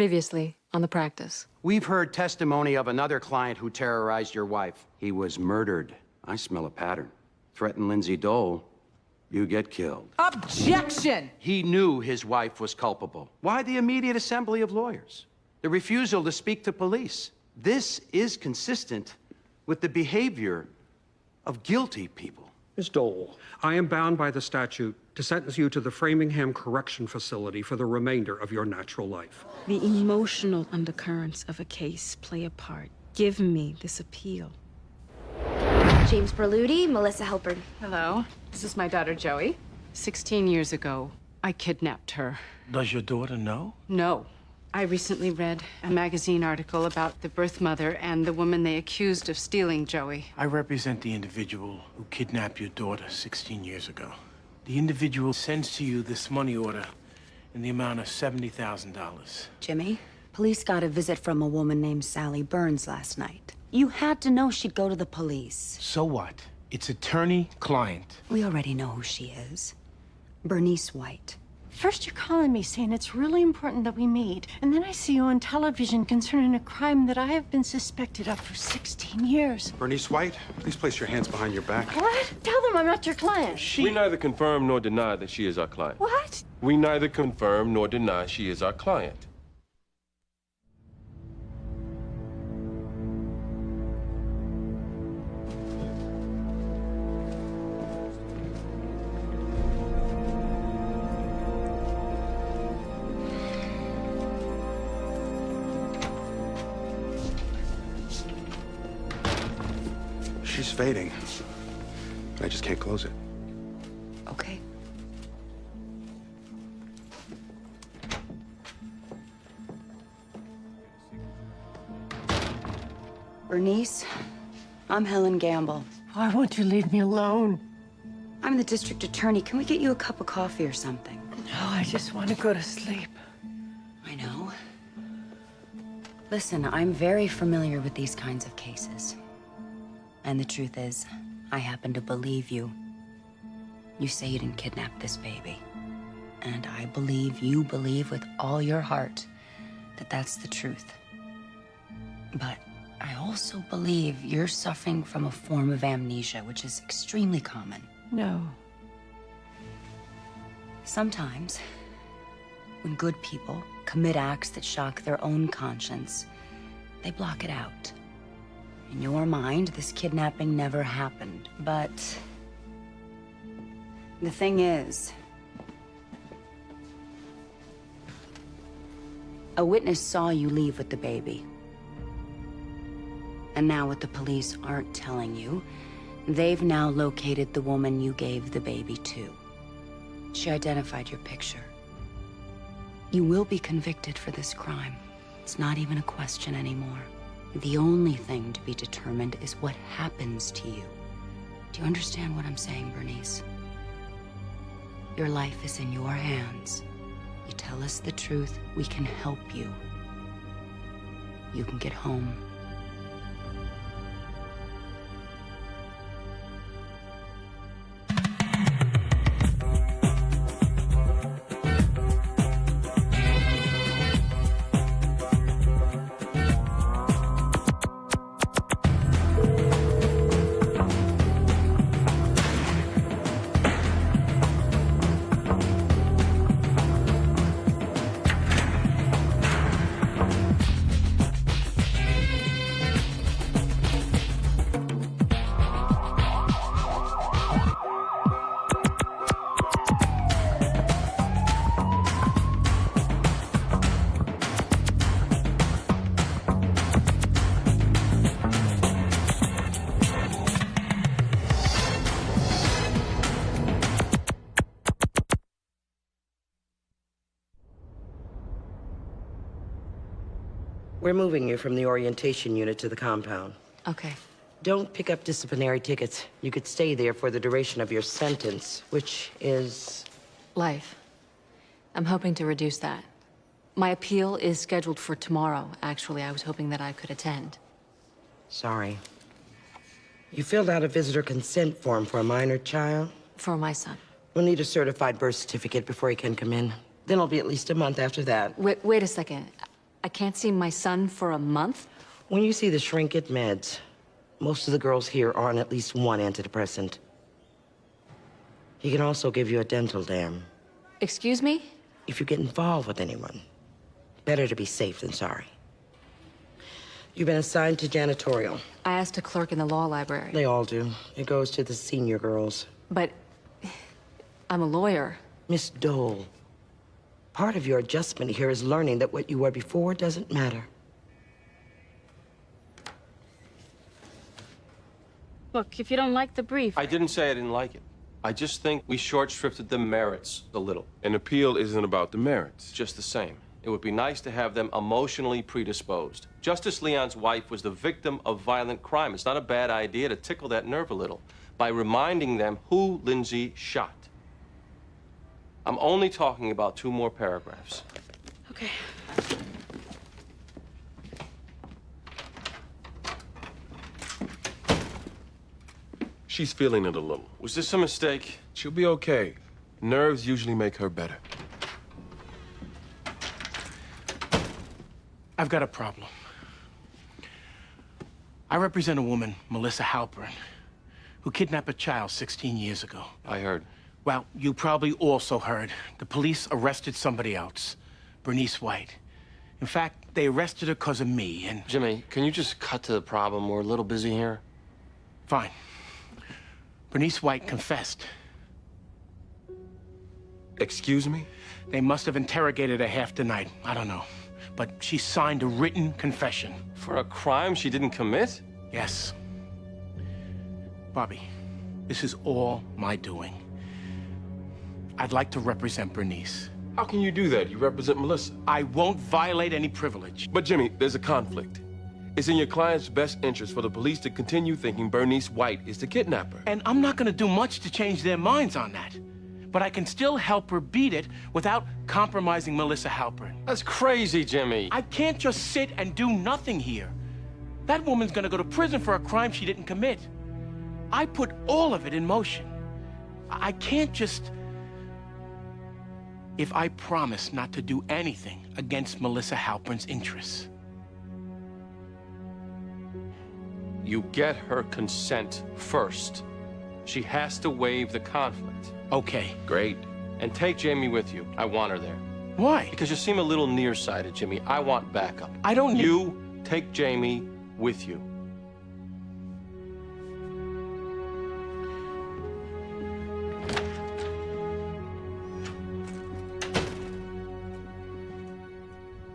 Previously, on the practice. We've heard testimony of another client who terrorized your wife. He was murdered. I smell a pattern. Threaten Lindsay Dole, you get killed. Objection! He knew his wife was culpable. Why the immediate assembly of lawyers? The refusal to speak to police. This is consistent with the behavior of guilty people. Ms. Dole, I am bound by the statute to sentence you to the Framingham Correction Facility for the remainder of your natural life. The emotional undercurrents of a case play a part. Give me this appeal. James Berluti, Melissa Halpern. Hello, this is my daughter, Joey. 16 years ago, I kidnapped her. Does your daughter know? No. I recently read a magazine article about the birth mother and the woman they accused of stealing Joey. I represent the individual who kidnapped your daughter 16 years ago. The individual sends to you this money order in the amount of $70,000. Jimmy, police got a visit from a woman named Sally Burns last night. You had to know she'd go to the police. So what? It's attorney-client. We already know who she is. Bernice White. First you're calling me saying it's really important that we meet, and then I see you on television concerning a crime that I have been suspected of for 16 years. Bernice White, please place your hands behind your back. What? Tell them I'm not your client. We neither confirm nor deny that she is our client. What? We neither confirm nor deny she is our client. She's fading. I just can't close it. Okay. Bernice, I'm Helen Gamble. Why won't you leave me alone? I'm the district attorney. Can we get you a cup of coffee or something? No, I just want to go to sleep. I know. Listen, I'm very familiar with these kinds of cases. And the truth is, I happen to believe you. You say you didn't kidnap this baby. And I believe you believe with all your heart that that's the truth. But I also believe you're suffering from a form of amnesia, which is extremely common. No. Sometimes, when good people commit acts that shock their own conscience, they block it out. In your mind, this kidnapping never happened, but the thing is, a witness saw you leave with the baby. And now what the police aren't telling you, they've now located the woman you gave the baby to. She identified your picture. You will be convicted for this crime. It's not even a question anymore. The only thing to be determined is what happens to you. Do you understand what I'm saying, Bernice? Your life is in your hands. You tell us the truth, we can help you. You can get home. We're moving you from the orientation unit to the compound. Okay. Don't pick up disciplinary tickets. You could stay there for the duration of your sentence, which is... Life. I'm hoping to reduce that. My appeal is scheduled for tomorrow, actually. I was hoping that I could attend. Sorry. You filled out a visitor consent form for a minor child? For my son. We'll need a certified birth certificate before he can come in. Then it'll be at least a month after that. Wait a second. I can't see my son for a month? When you see the shrink at meds, most of the girls here are on at least one antidepressant. He can also give you a dental dam. Excuse me? If you get involved with anyone, better to be safe than sorry. You've been assigned to janitorial. I asked a clerk in the law library. They all do. It goes to the senior girls. But I'm a lawyer. Miss Dole, part of your adjustment here is learning that what you were before doesn't matter. Look, if you don't like the brief... I didn't say I didn't like it. I just think we short-shrifted the merits a little. An appeal isn't about the merits. Just the same. It would be nice to have them emotionally predisposed. Justice Leon's wife was the victim of violent crime. It's not a bad idea to tickle that nerve a little by reminding them who Lindsay shot. I'm only talking about 2 more paragraphs. Okay. She's feeling it a little. Was this a mistake? She'll be okay. Nerves usually make her better. I've got a problem. I represent a woman, Melissa Halpern, who kidnapped a child 16 years ago. I heard. Well, you probably also heard. The police arrested somebody else, Bernice White. In fact, they arrested her because of me, and... Jimmy, can you just cut to the problem? We're a little busy here. Fine. Bernice White confessed. Excuse me? They must have interrogated her half the night. I don't know. But she signed a written confession. For a crime she didn't commit? Yes. Bobby, this is all my doing. I'd like to represent Bernice. How can you do that? You represent Melissa. I won't violate any privilege. But Jimmy, there's a conflict. It's in your client's best interest for the police to continue thinking Bernice White is the kidnapper. And I'm not gonna do much to change their minds on that. But I can still help her beat it without compromising Melissa Halpern. That's crazy, Jimmy. I can't just sit and do nothing here. That woman's gonna go to prison for a crime she didn't commit. I put all of it in motion. I can't just... If I promise not to do anything against Melissa Halpern's interests. You get her consent first. She has to waive the conflict. Okay. Great. And take Jamie with you. I want her there. Why? Because you seem a little nearsighted, Jimmy. I want backup. I don't need... You take Jamie with you.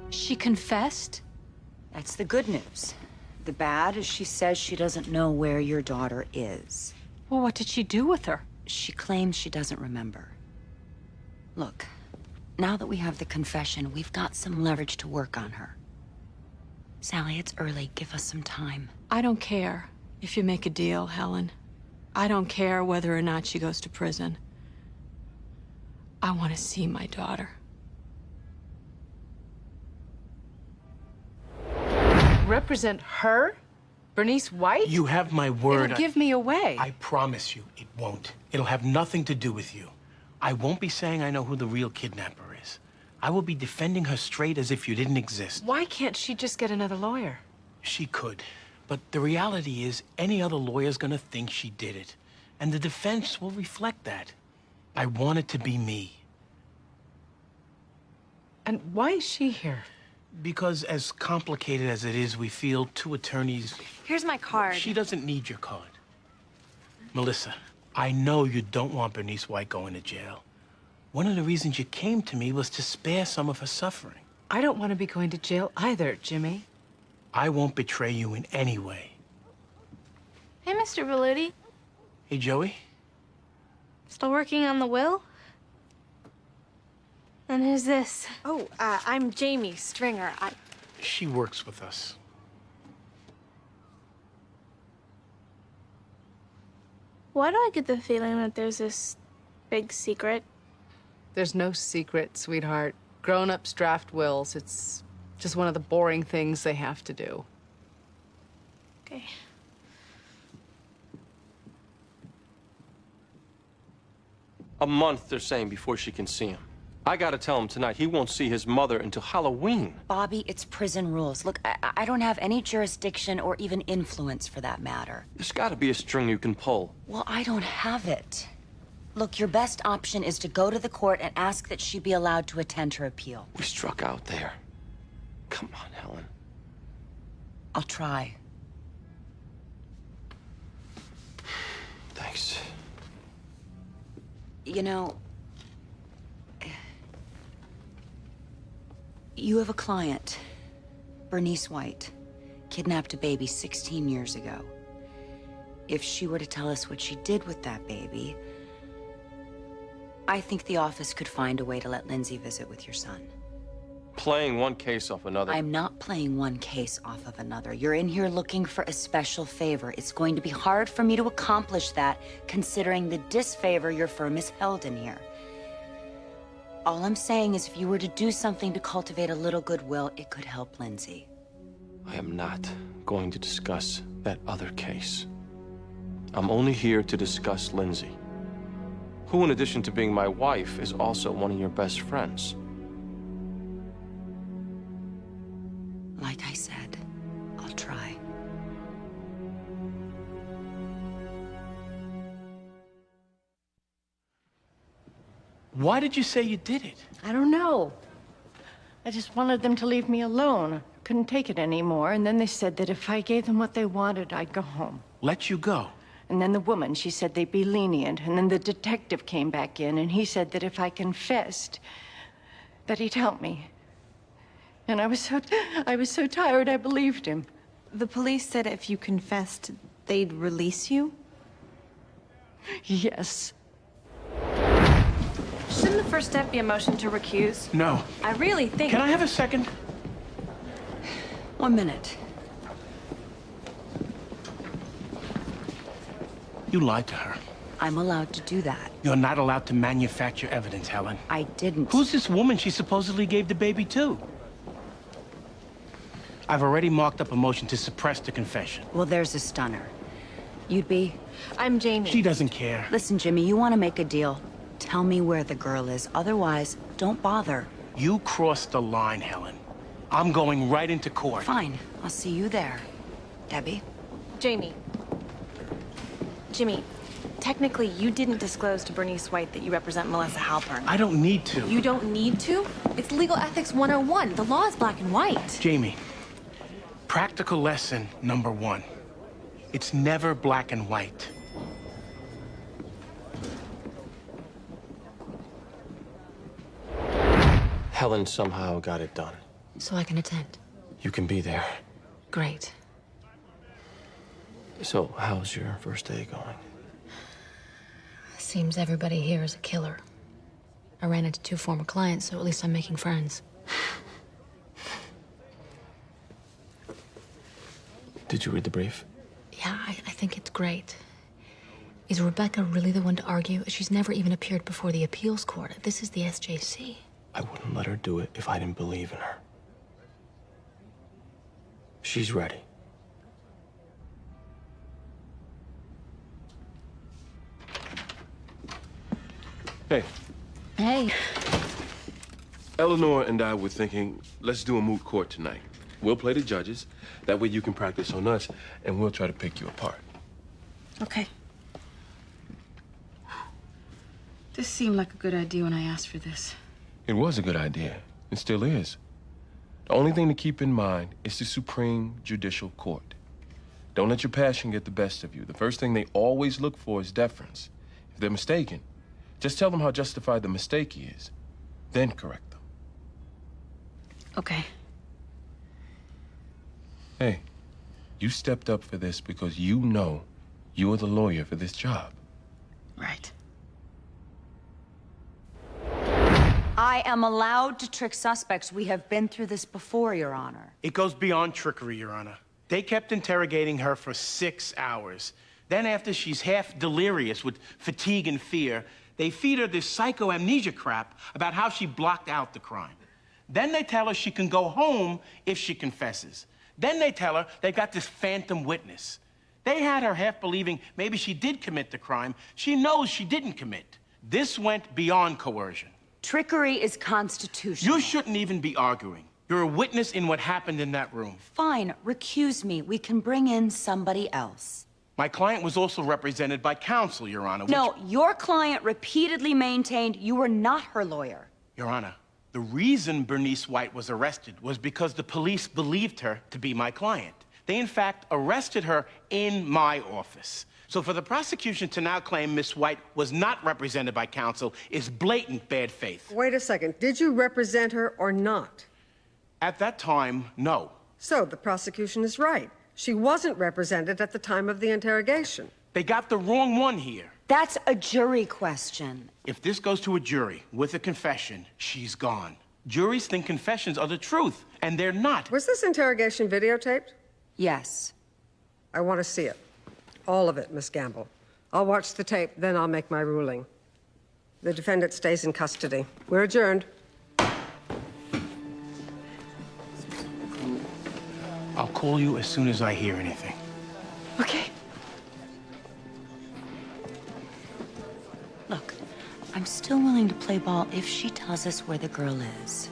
She confessed? That's the good news. The bad is she says she doesn't know where your daughter is. Well, what did she do with her? She claims she doesn't remember. Look, now that we have the confession, we've got some leverage to work on her. Sally, it's early. Give us some time. I don't care if you make a deal, Helen. I don't care whether or not she goes to prison. I want to see my daughter. Represent her? Bernice White? You have my word. It'll give me away. I promise you, it won't. It'll have nothing to do with you. I won't be saying I know who the real kidnapper is. I will be defending her straight as if you didn't exist. Why can't she just get another lawyer? She could. But the reality is, any other lawyer's gonna think she did it. And the defense will reflect that. I want it to be me. And why is she here? Because as complicated as it is, we feel 2 attorneys... Here's my card. She doesn't need your card. Melissa, I know you don't want Bernice White going to jail. One of the reasons you came to me was to spare some of her suffering. I don't want to be going to jail either, Jimmy. I won't betray you in any way. Hey, Mr. Berluti. Hey, Joey? Still working on the will? And who's this? Oh, I'm Jamie Stringer. She works with us. Why do I get the feeling that there's this big secret? There's no secret, sweetheart. Grown-ups draft wills. It's just one of the boring things they have to do. Okay. A month, they're saying, before she can see him. I gotta tell him tonight he won't see his mother until Halloween. Bobby, it's prison rules. Look, I don't have any jurisdiction or even influence for that matter. There's gotta be a string you can pull. Well, I don't have it. Look, your best option is to go to the court and ask that she be allowed to attend her appeal. We struck out there. Come on, Helen. I'll try. Thanks. You know, you have a client, Bernice White, kidnapped a baby 16 years ago. If she were to tell us what she did with that baby, I think the office could find a way to let Lindsay visit with your son. Playing one case off another. I'm not playing one case off of another. You're in here looking for a special favor. It's going to be hard for me to accomplish that, considering the disfavor your firm is held in here. All I'm saying is if you were to do something to cultivate a little goodwill, it could help Lindsay. I am not going to discuss that other case. I'm only here to discuss Lindsay, who, in addition to being my wife, is also one of your best friends. Like I said, I'll try. Why did you say you did it? I don't know. I just wanted them to leave me alone. Couldn't take it anymore, and then they said that if I gave them what they wanted, I'd go home. Let you go? And then the woman, she said they'd be lenient, and then the detective came back in, and he said that if I confessed, that he'd help me. And I was so tired, I believed him. The police said if you confessed, they'd release you? Yes. Shouldn't the first step be a motion to recuse? No. I really think... Can I have a second? 1 minute. You lied to her. I'm allowed to do that. You're not allowed to manufacture evidence, Helen. I didn't. Who's this woman she supposedly gave the baby to? I've already marked up a motion to suppress the confession. Well, there's a stunner. You'd be? I'm Jamie. She doesn't care. Listen, Jimmy, you want to make a deal. Tell me where the girl is. Otherwise, don't bother. You crossed the line, Helen. I'm going right into court. Fine. I'll see you there. Debbie? Jamie. Jimmy, technically, you didn't disclose to Bernice White that you represent Melissa Halpern. I don't need to. You don't need to? It's Legal Ethics 101. The law is black and white. Jamie, practical lesson number 1. It's never black and white. Helen somehow got it done. So I can attend. You can be there. Great. So, how's your first day going? Seems everybody here is a killer. I ran into 2 former clients, so at least I'm making friends. Did you read the brief? Yeah, I think it's great. Is Rebecca really the one to argue? She's never even appeared before the appeals court. This is the SJC. I wouldn't let her do it if I didn't believe in her. She's ready. Hey. Hey. Eleanor and I were thinking, let's do a moot court tonight. We'll play the judges. That way you can practice on us, and we'll try to pick you apart. Okay. This seemed like a good idea when I asked for this. It was a good idea. It still is. The only thing to keep in mind is the Supreme Judicial Court. Don't let your passion get the best of you. The first thing they always look for is deference. If they're mistaken, just tell them how justified the mistake is, then correct them. Okay. Hey, you stepped up for this because you know you're the lawyer for this job. Right. I am allowed to trick suspects. We have been through this before, Your Honor. It goes beyond trickery, Your Honor. They kept interrogating her for 6 hours. Then after she's half delirious with fatigue and fear, they feed her this psychoamnesia crap about how she blocked out the crime. Then they tell her she can go home if she confesses. Then they tell her they've got this phantom witness. They had her half believing maybe she did commit the crime. She knows she didn't commit. This went beyond coercion. Trickery is constitutional. You shouldn't even be arguing. You're a witness in what happened in that room. Fine, recuse me. We can bring in somebody else. My client was also represented by counsel, Your Honor. No, your client repeatedly maintained you were not her lawyer. Your Honor, the reason Bernice White was arrested was because the police believed her to be my client. They, in fact, arrested her in my office. So for the prosecution to now claim Miss White was not represented by counsel is blatant bad faith. Wait a second. Did you represent her or not? At that time, no. So the prosecution is right. She wasn't represented at the time of the interrogation. They got the wrong one here. That's a jury question. If this goes to a jury with a confession, she's gone. Juries think confessions are the truth, and they're not. Was this interrogation videotaped? Yes. I want to see it. All of it, Miss Gamble. I'll watch the tape, then I'll make my ruling. The defendant stays in custody. We're adjourned. I'll call you as soon as I hear anything. Okay. Look, I'm still willing to play ball if she tells us where the girl is.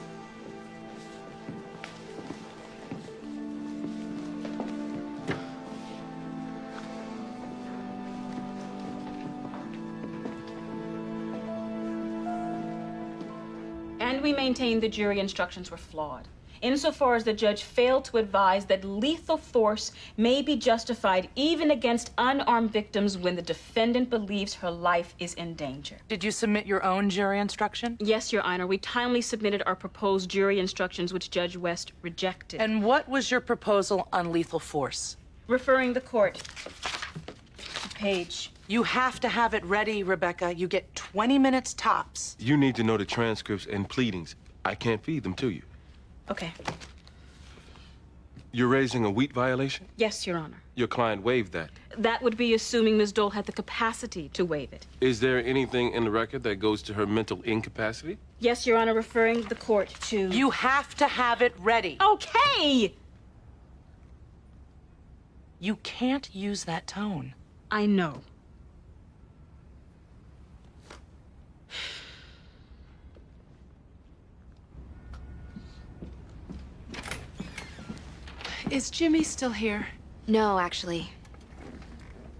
And we maintain the jury instructions were flawed, insofar as the judge failed to advise that lethal force may be justified even against unarmed victims when the defendant believes her life is in danger. Did you submit your own jury instruction? Yes, Your Honor. We timely submitted our proposed jury instructions, which Judge West rejected. And what was your proposal on lethal force? Referring the court to page. You have to have it ready, Rebecca. You get 20 minutes tops. You need to know the transcripts and pleadings. I can't feed them to you. Okay. You're raising a wheat violation? Yes, Your Honor. Your client waived that. That would be assuming Ms. Dole had the capacity to waive it. Is there anything in the record that goes to her mental incapacity? Yes, Your Honor, referring the court to... You have to have it ready. Okay! You can't use that tone. I know. Is Jimmy still here? No, actually.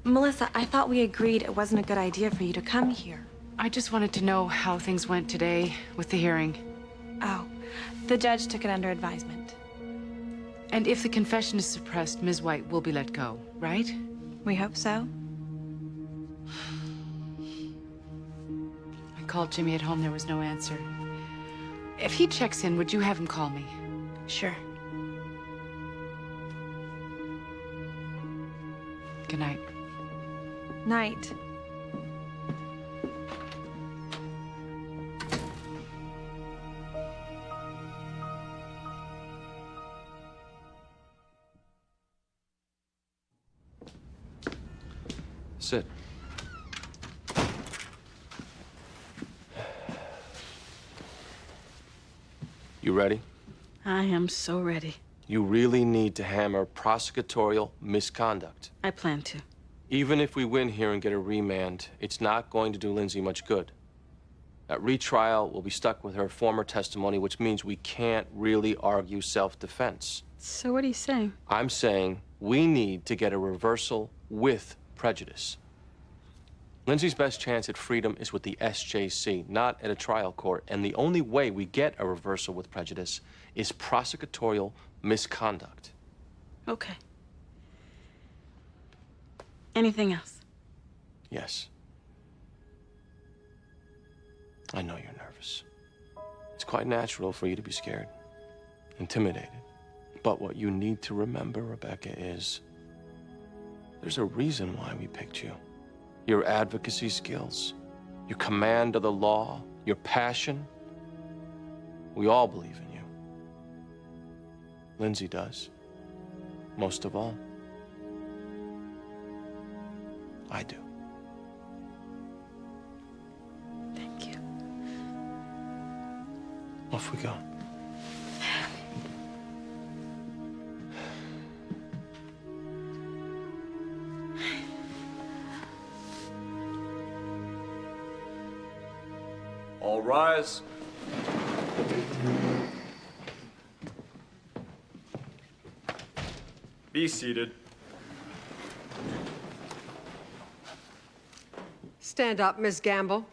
Melissa, I thought we agreed it wasn't a good idea for you to come here. I just wanted to know how things went today with the hearing. Oh, the judge took it under advisement. And if the confession is suppressed, Ms. White will be let go, right? We hope so. I called Jimmy at home, there was no answer. If he checks in, would you have him call me? Sure. Good night. Night. Sit. You ready? I am so ready. You really need to hammer prosecutorial misconduct. I plan to. Even if we win here and get a remand, it's not going to do Lindsay much good. At retrial, we'll be stuck with her former testimony, which means we can't really argue self-defense. So what are you saying? I'm saying we need to get a reversal with prejudice. Lindsay's best chance at freedom is with the SJC, not at a trial court. And the only way we get a reversal with prejudice is prosecutorial misconduct. Okay. Anything else? Yes. I know you're nervous. It's quite natural for you to be scared, intimidated. But what you need to remember, Rebecca, is there's a reason why we picked you. Your advocacy skills, your command of the law, your passion. We all believe in you. Lindsay does. Most of all. I do. Thank you. Off we go. All rise. Be seated. Stand up, Ms. Gamble.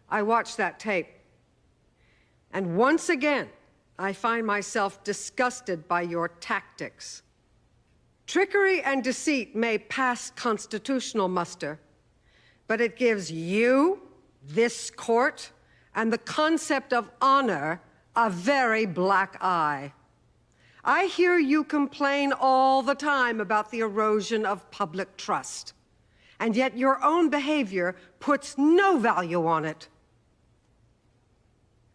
I watched that tape. And once again, I find myself disgusted by your tactics. Trickery and deceit may pass constitutional muster, but it gives you, this court, and the concept of honor a very black eye. I hear you complain all the time about the erosion of public trust, and yet your own behavior puts no value on it.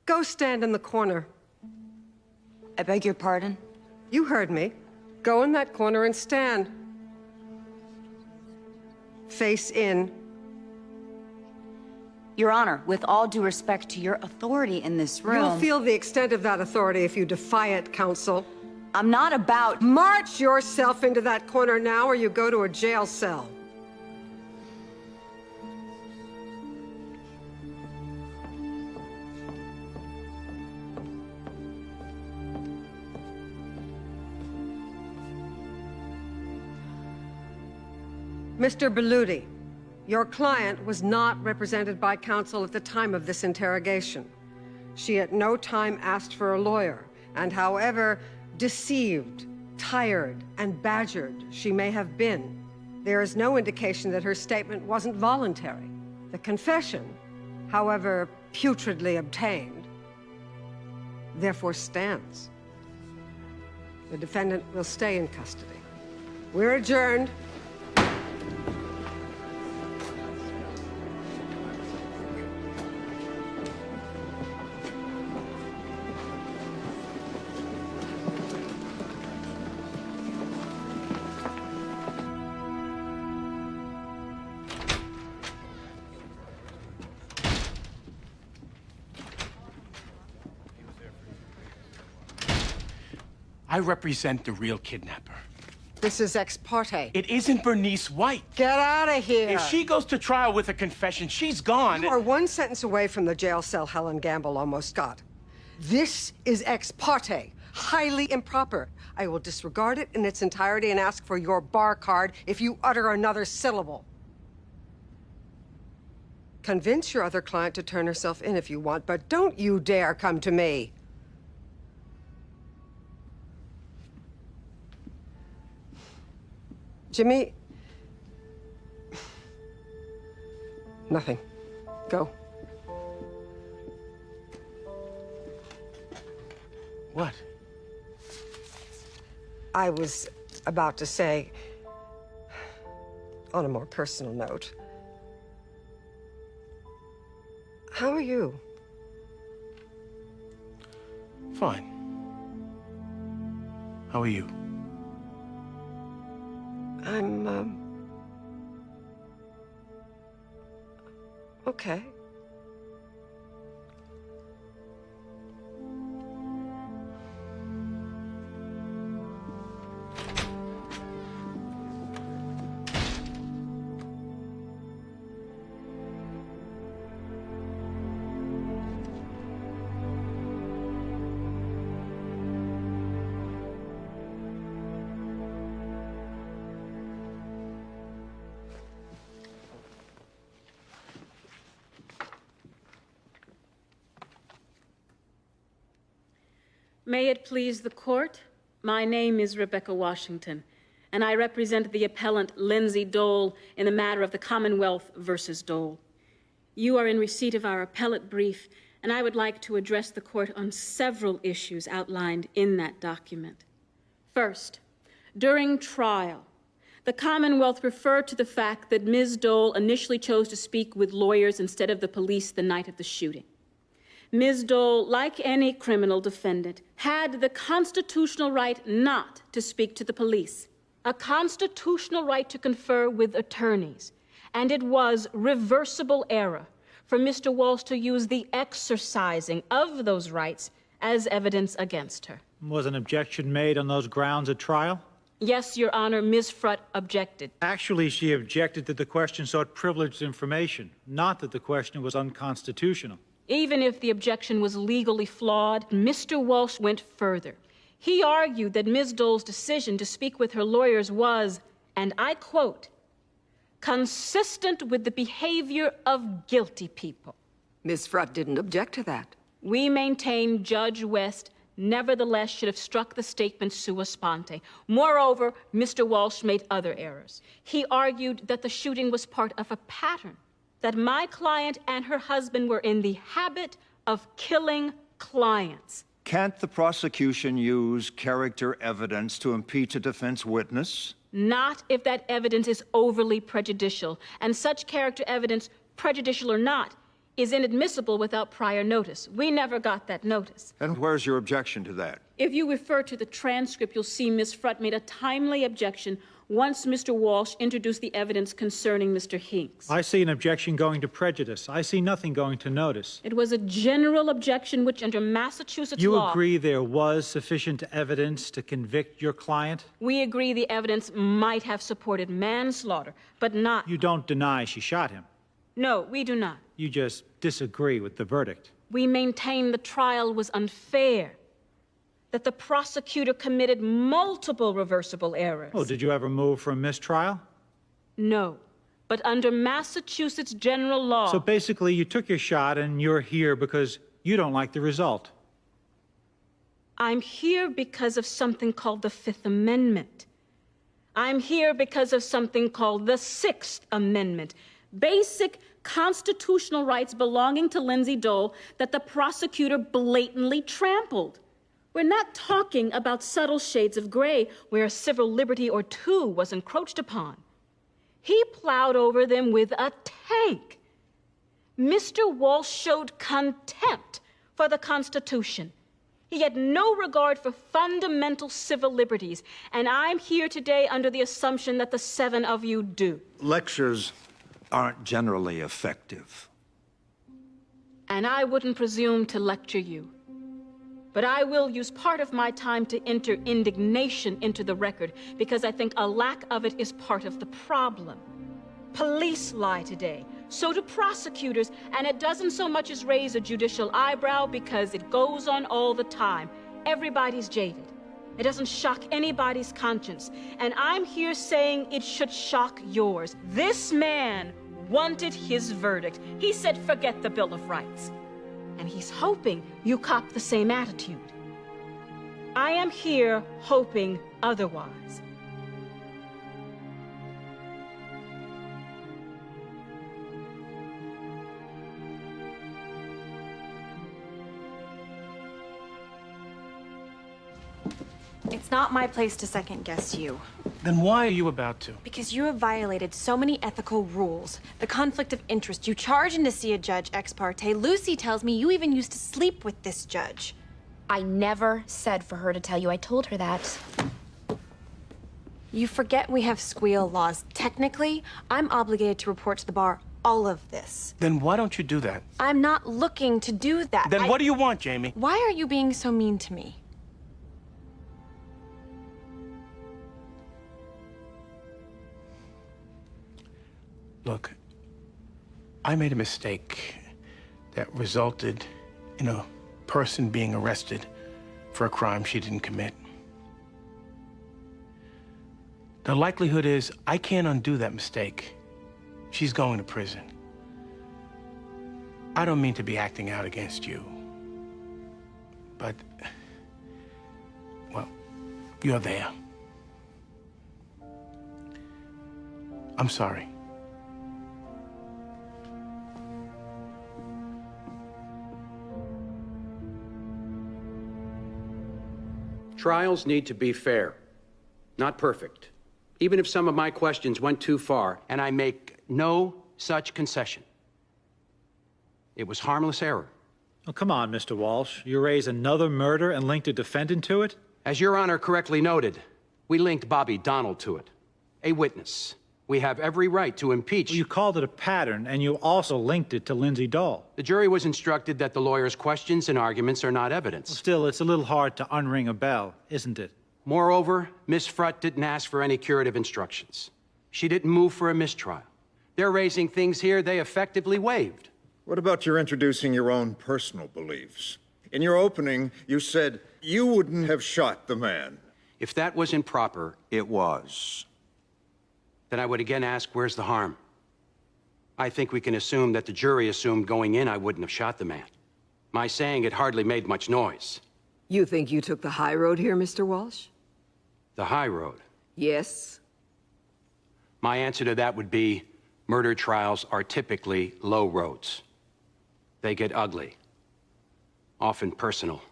Go stand in the corner. I beg your pardon? You heard me. Go in that corner and stand. Face in. Your Honor, with all due respect to your authority in this room... You'll feel the extent of that authority if you defy it, counsel. I'm not about... March yourself into that corner now, or you go to a jail cell. Mr. Belluti, your client was not represented by counsel at the time of this interrogation. She at no time asked for a lawyer, and however deceived, tired, and badgered she may have been, there is no indication that her statement wasn't voluntary. The confession, however putridly obtained, therefore stands. The defendant will stay in custody. We're adjourned. I represent the real kidnapper. This is ex parte. It isn't Bernice White. Get out of here. If she goes to trial with a confession, she's gone. You are one sentence away from the jail cell Helen Gamble almost got. This is ex parte, highly improper. I will disregard it in its entirety and ask for your bar card if you utter another syllable. Convince your other client to turn herself in if you want, but don't you dare come to me. Jimmy... Nothing. Go. What? I was about to say, on a more personal note, how are you? Fine. How are you? I'm, okay. May it please the court, my name is Rebecca Washington, and I represent the appellant Lindsay Dole in the matter of the Commonwealth versus Dole. You are in receipt of our appellate brief, and I would like to address the court on several issues outlined in that document. First, during trial, the Commonwealth referred to the fact that Ms. Dole initially chose to speak with lawyers instead of the police the night of the shooting. Ms. Dole, like any criminal defendant, had the constitutional right not to speak to the police, a constitutional right to confer with attorneys, and it was reversible error for Mr. Walsh to use the exercising of those rights as evidence against her. Was an objection made on those grounds at trial? Yes, Your Honor, Ms. Frutt objected. Actually, she objected that the question sought privileged information, not that the question was unconstitutional. Even if the objection was legally flawed, Mr. Walsh went further. He argued that Ms. Dole's decision to speak with her lawyers was, and I quote, consistent with the behavior of guilty people. Ms. Frutt didn't object to that. We maintain Judge West nevertheless should have struck the statement sua sponte. Moreover, Mr. Walsh made other errors. He argued that the shooting was part of a pattern, that my client and her husband were in the habit of killing clients. Can't the prosecution use character evidence to impeach a defense witness? Not if that evidence is overly prejudicial, and such character evidence, prejudicial or not, is inadmissible without prior notice. We never got that notice. And where's your objection to that? If you refer to the transcript, you'll see Ms. Frutt made a timely objection once Mr. Walsh introduced the evidence concerning Mr. Hinks. I see an objection going to prejudice. I see nothing going to notice. It was a general objection which, under Massachusetts law... You agree there was sufficient evidence to convict your client? We agree the evidence might have supported manslaughter, but not... You don't deny she shot him? No, we do not. You just disagree with the verdict. We maintain the trial was unfair, that the prosecutor committed multiple reversible errors. Oh, did you ever move for a mistrial? No, but under Massachusetts general law... So basically, you took your shot and you're here because you don't like the result. I'm here because of something called the Fifth Amendment. I'm here because of something called the Sixth Amendment. Basic constitutional rights belonging to Lindsay Dole that the prosecutor blatantly trampled. We're not talking about subtle shades of gray where a civil liberty or two was encroached upon. He plowed over them with a tank. Mr. Walsh showed contempt for the Constitution. He had no regard for fundamental civil liberties, and I'm here today under the assumption that the seven of you do. Lectures aren't generally effective. And I wouldn't presume to lecture you. But I will use part of my time to enter indignation into the record, because I think a lack of it is part of the problem. Police lie today, so do prosecutors, and it doesn't so much as raise a judicial eyebrow because it goes on all the time. Everybody's jaded. It doesn't shock anybody's conscience. And I'm here saying it should shock yours. This man wanted his verdict. He said, forget the Bill of Rights. And he's hoping you cop the same attitude. I am here hoping otherwise. It's not my place to second-guess you. Then why are you about to? Because you have violated so many ethical rules. The conflict of interest. You charge in to see a judge ex parte. Lucy tells me you even used to sleep with this judge. I never said for her to tell you. I told her that. You forget we have squeal laws. Technically, I'm obligated to report to the bar all of this. Then why don't you do that? I'm not looking to do that. Then what do you want, Jamie? Why are you being so mean to me? Look, I made a mistake that resulted in a person being arrested for a crime she didn't commit. The likelihood is I can't undo that mistake. She's going to prison. I don't mean to be acting out against you, but, well, you're there. I'm sorry. Trials need to be fair, not perfect. Even if some of my questions went too far, and I make no such concession. It was harmless error. Oh, come on, Mr. Walsh. You raise another murder and linked a defendant to it? As Your Honor correctly noted, we linked Bobby Donald to it. A witness. We have every right to impeach. Well, you called it a pattern, and you also linked it to Lindsay Dole. The jury was instructed that the lawyer's questions and arguments are not evidence. Well, still, it's a little hard to unring a bell, isn't it? Moreover, Miss Frutt didn't ask for any curative instructions. She didn't move for a mistrial. They're raising things here they effectively waived. What about your introducing your own personal beliefs? In your opening, you said you wouldn't have shot the man. If that was improper, It was. then I would again ask, where's the harm? I think we can assume that the jury assumed going in I wouldn't have shot the man. My saying it hardly made much noise. You think you took the high road here, Mr. Walsh? The high road. Yes. My answer to that would be, murder trials are typically low roads. They get ugly, often personal.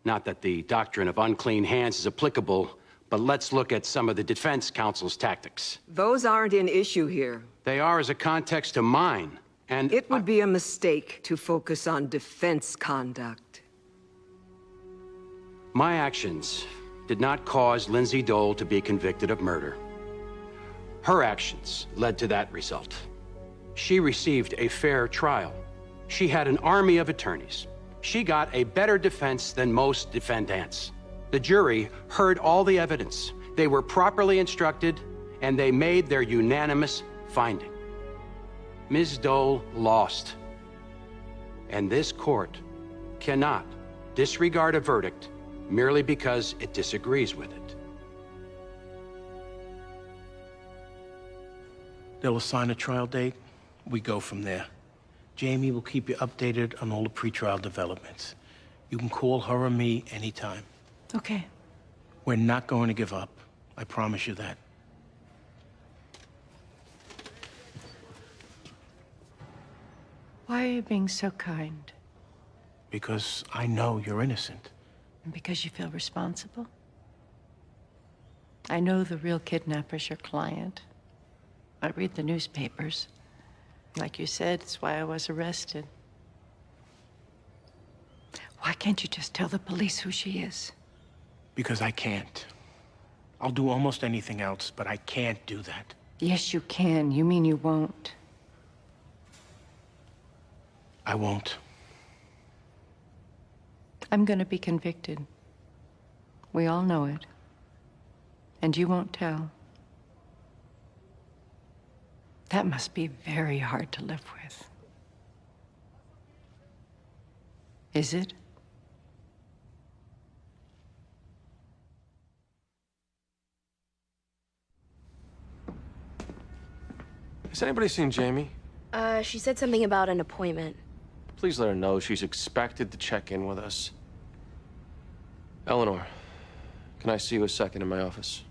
Not that the doctrine of unclean hands is applicable, but let's look at some of the defense counsel's tactics. Those aren't an issue here. They are as a context to mine, and It would be a mistake to focus on defense conduct. my actions did not cause Lindsay Dole to be convicted of murder. Her actions led to that result. She received a fair trial. She had an army of attorneys. She got a better defense than most defendants. The jury heard all the evidence. They were properly instructed, and they made their unanimous finding. Ms. Dole lost. And this court cannot disregard a verdict merely because it disagrees with it. They'll assign a trial date. We go from there. Jamie will keep you updated on all the pretrial developments. You can call her or me anytime. Okay. We're not going to give up. I promise you that. Why are you being so kind? Because I know you're innocent. And because you feel responsible? I know the real kidnapper's your client. I read the newspapers. Like you said, it's why I was arrested. Why can't you just tell the police who she is? Because I can't. I'll do almost anything else, but I can't do that. Yes, you can. You mean you won't? I won't. I'm gonna be convicted. We all know it. And you won't tell. That must be very hard to live with. Is it? Has anybody seen Jamie? She said something about an appointment. Please let her know she's expected to check in with us. Eleanor, can I see you a second in my office?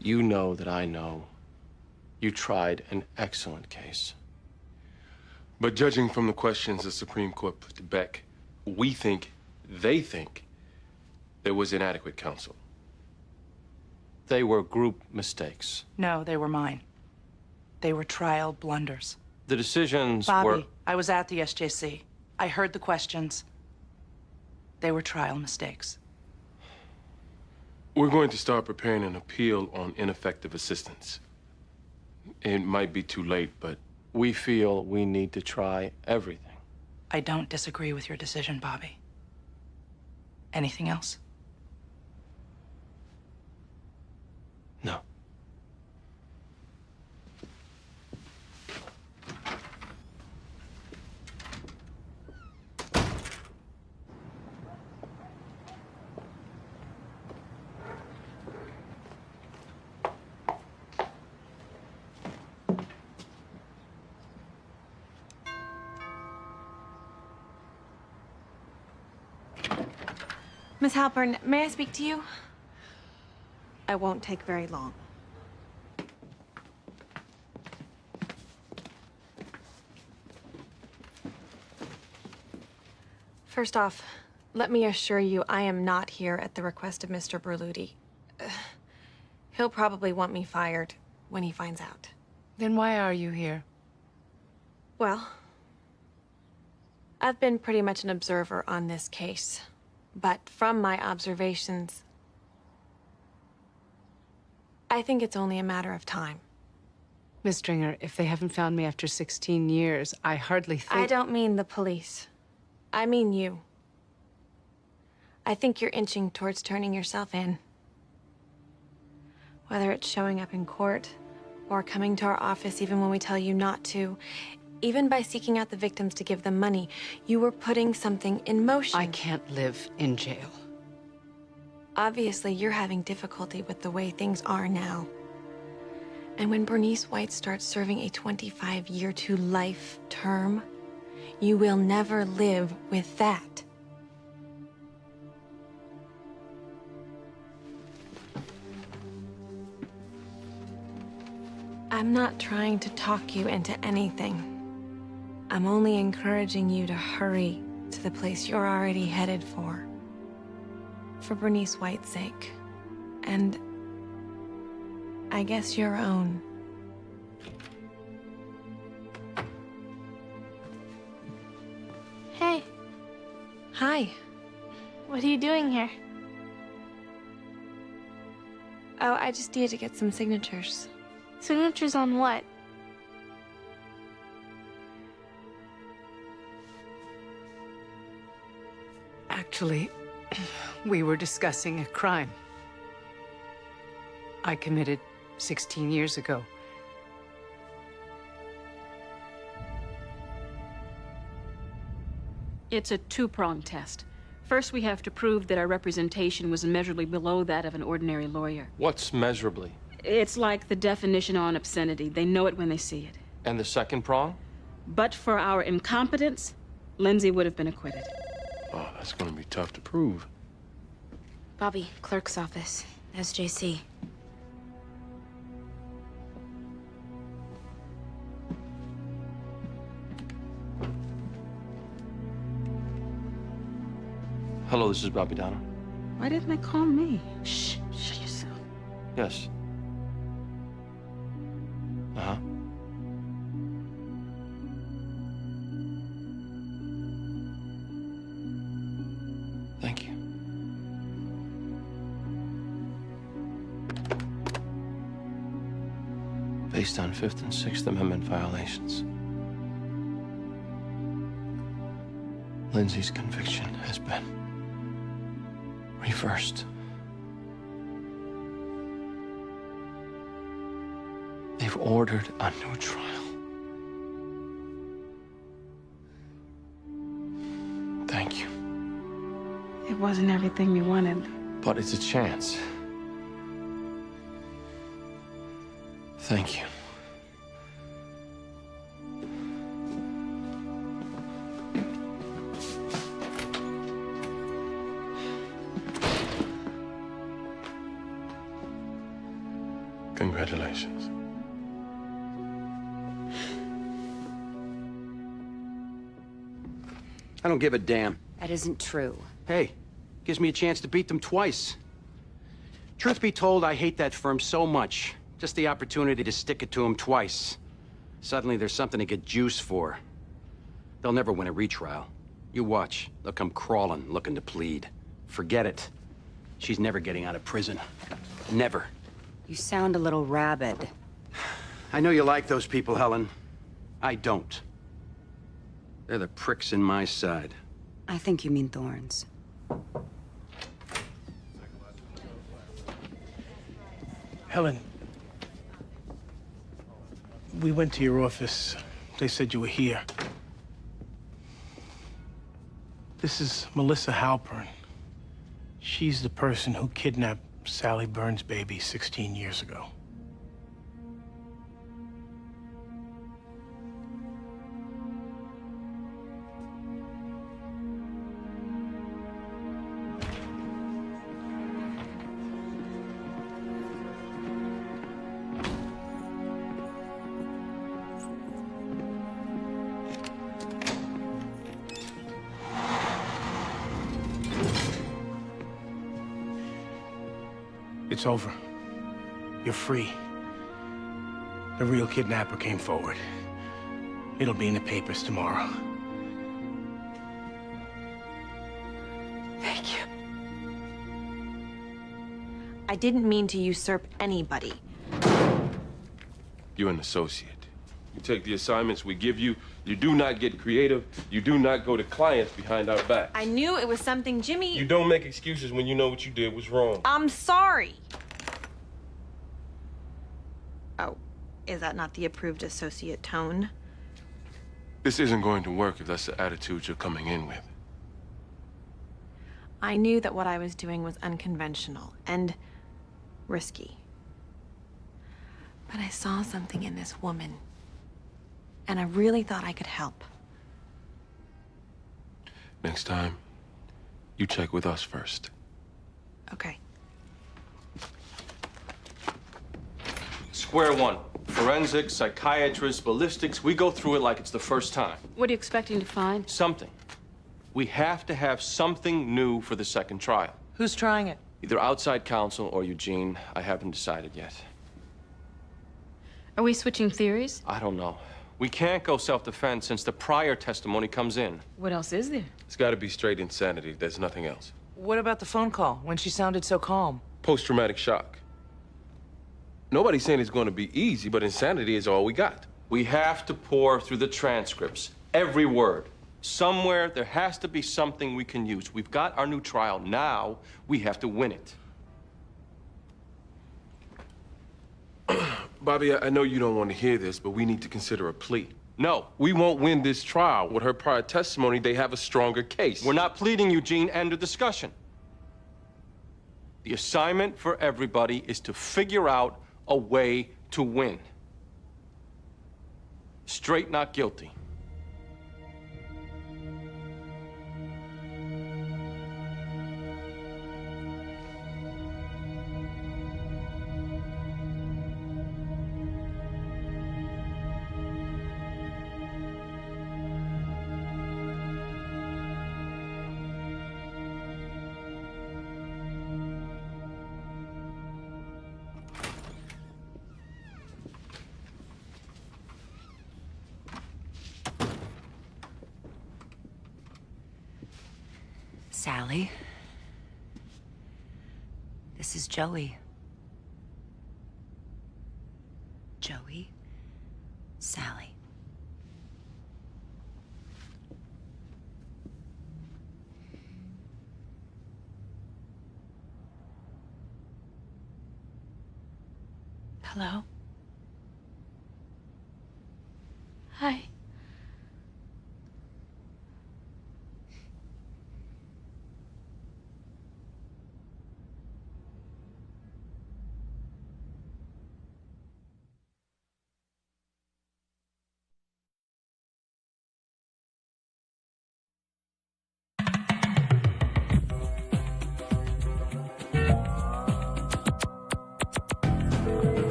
You know that I know you tried an excellent case. But judging from the questions the Supreme Court put to Beck, they think there was inadequate counsel. They were group mistakes. No, they were mine. They were trial blunders. The decisions Bobby, were... I was at the SJC. I heard the questions. They were trial mistakes. We're going to start preparing an appeal on ineffective assistance. It might be too late, but... We feel we need to try everything. I don't disagree with your decision, Bobby. Anything else? No. Miss Halpern, may I speak to you? I won't take very long. First off, let me assure you I am not here at the request of Mr. Berluti. He'll probably want me fired when he finds out. Then why are you here? Well, I've been pretty much an observer on this case. But from my observations, I think it's only a matter of time. Miss Stringer, if they haven't found me after 16 years, I hardly think... I don't mean the police. I mean you. I think you're inching towards turning yourself in. Whether it's showing up in court, or coming to our office even when we tell you not to, even by seeking out the victims to give them money, you were putting something in motion. I can't live in jail. Obviously, you're having difficulty with the way things are now. And when Bernice White starts serving a 25-year to life term, you will never live with that. I'm not trying to talk you into anything. I'm only encouraging you to hurry to the place you're already headed for. For Bernice White's sake. And I guess your own. Hey, Hi. what are you doing here? Oh, I just needed to get some signatures. Signatures on what? Actually, we were discussing a crime I committed 16 years ago. It's a two-pronged test. First, we have to prove that our representation was measurably below that of an ordinary lawyer. What's measurably? It's like the definition on obscenity. They know it when they see it. And the second prong? But for our incompetence, Lindsay would have been acquitted. Oh, that's gonna be tough to prove. Bobby, clerk's office. SJC. Hello, this is Bobby Donna. Why didn't they call me? Shh, shut yourself. Yes. Uh-huh. Thank you. Based on Fifth and Sixth Amendment violations, Lindsay's conviction has been reversed. They've ordered a new trial. Thank you. It wasn't everything we wanted. But it's a chance. Thank you. Congratulations. I don't give a damn. That isn't true. Hey, gives me a chance to beat them twice. Truth be told, I hate that firm so much. Just the opportunity to stick it to them twice. Suddenly there's something to get juice for. They'll never win a retrial. You watch. They'll come crawling, looking to plead. Forget it. She's never getting out of prison. Never. You sound a little rabid. I know you like those people, Helen. I don't. They're the pricks in my side. I think you mean thorns. Helen, we went to your office. They said you were here. This is Melissa Halpern. She's the person who kidnapped Sally Burns' baby 16 years ago. It's over. You're free. The real kidnapper came forward. It'll be in the papers tomorrow. Thank you. I didn't mean to usurp anybody. You're an associate. You take the assignments we give you. You do not get creative. You do not go to clients behind our back. I knew it was something Jimmy... You don't make excuses when you know what you did was wrong. I'm sorry. Oh, is that not the approved associate tone? This isn't going to work if that's the attitude you're coming in with. I knew that what I was doing was unconventional and risky. But I saw something in this woman, and I really thought I could help. Next time, you check with us first. Okay. Square one. Forensics, psychiatrists, ballistics, we go through it like it's the first time. What are you expecting to find? Something. We have to have something new for the second trial. Who's trying it? Either outside counsel or Eugene. I haven't decided yet. Are we switching theories? I don't know. We can't go self-defense since the prior testimony comes in. What else is there? It's got to be straight insanity. There's nothing else. What about the phone call when she sounded so calm? Post-traumatic shock. Nobody's saying it's going to be easy, but insanity is all we got. We have to pore through the transcripts, every word. Somewhere there has to be something we can use. We've got our new trial. Now we have to win it. Bobby, I know you don't want to hear this, but we need to consider a plea. No. We won't win this trial. With her prior testimony, they have a stronger case. We're not pleading, Eugene. End of discussion. The assignment for everybody is to figure out a way to win. Straight not guilty. Sally. This is Joey. Joey. Sally. Hello? Hi.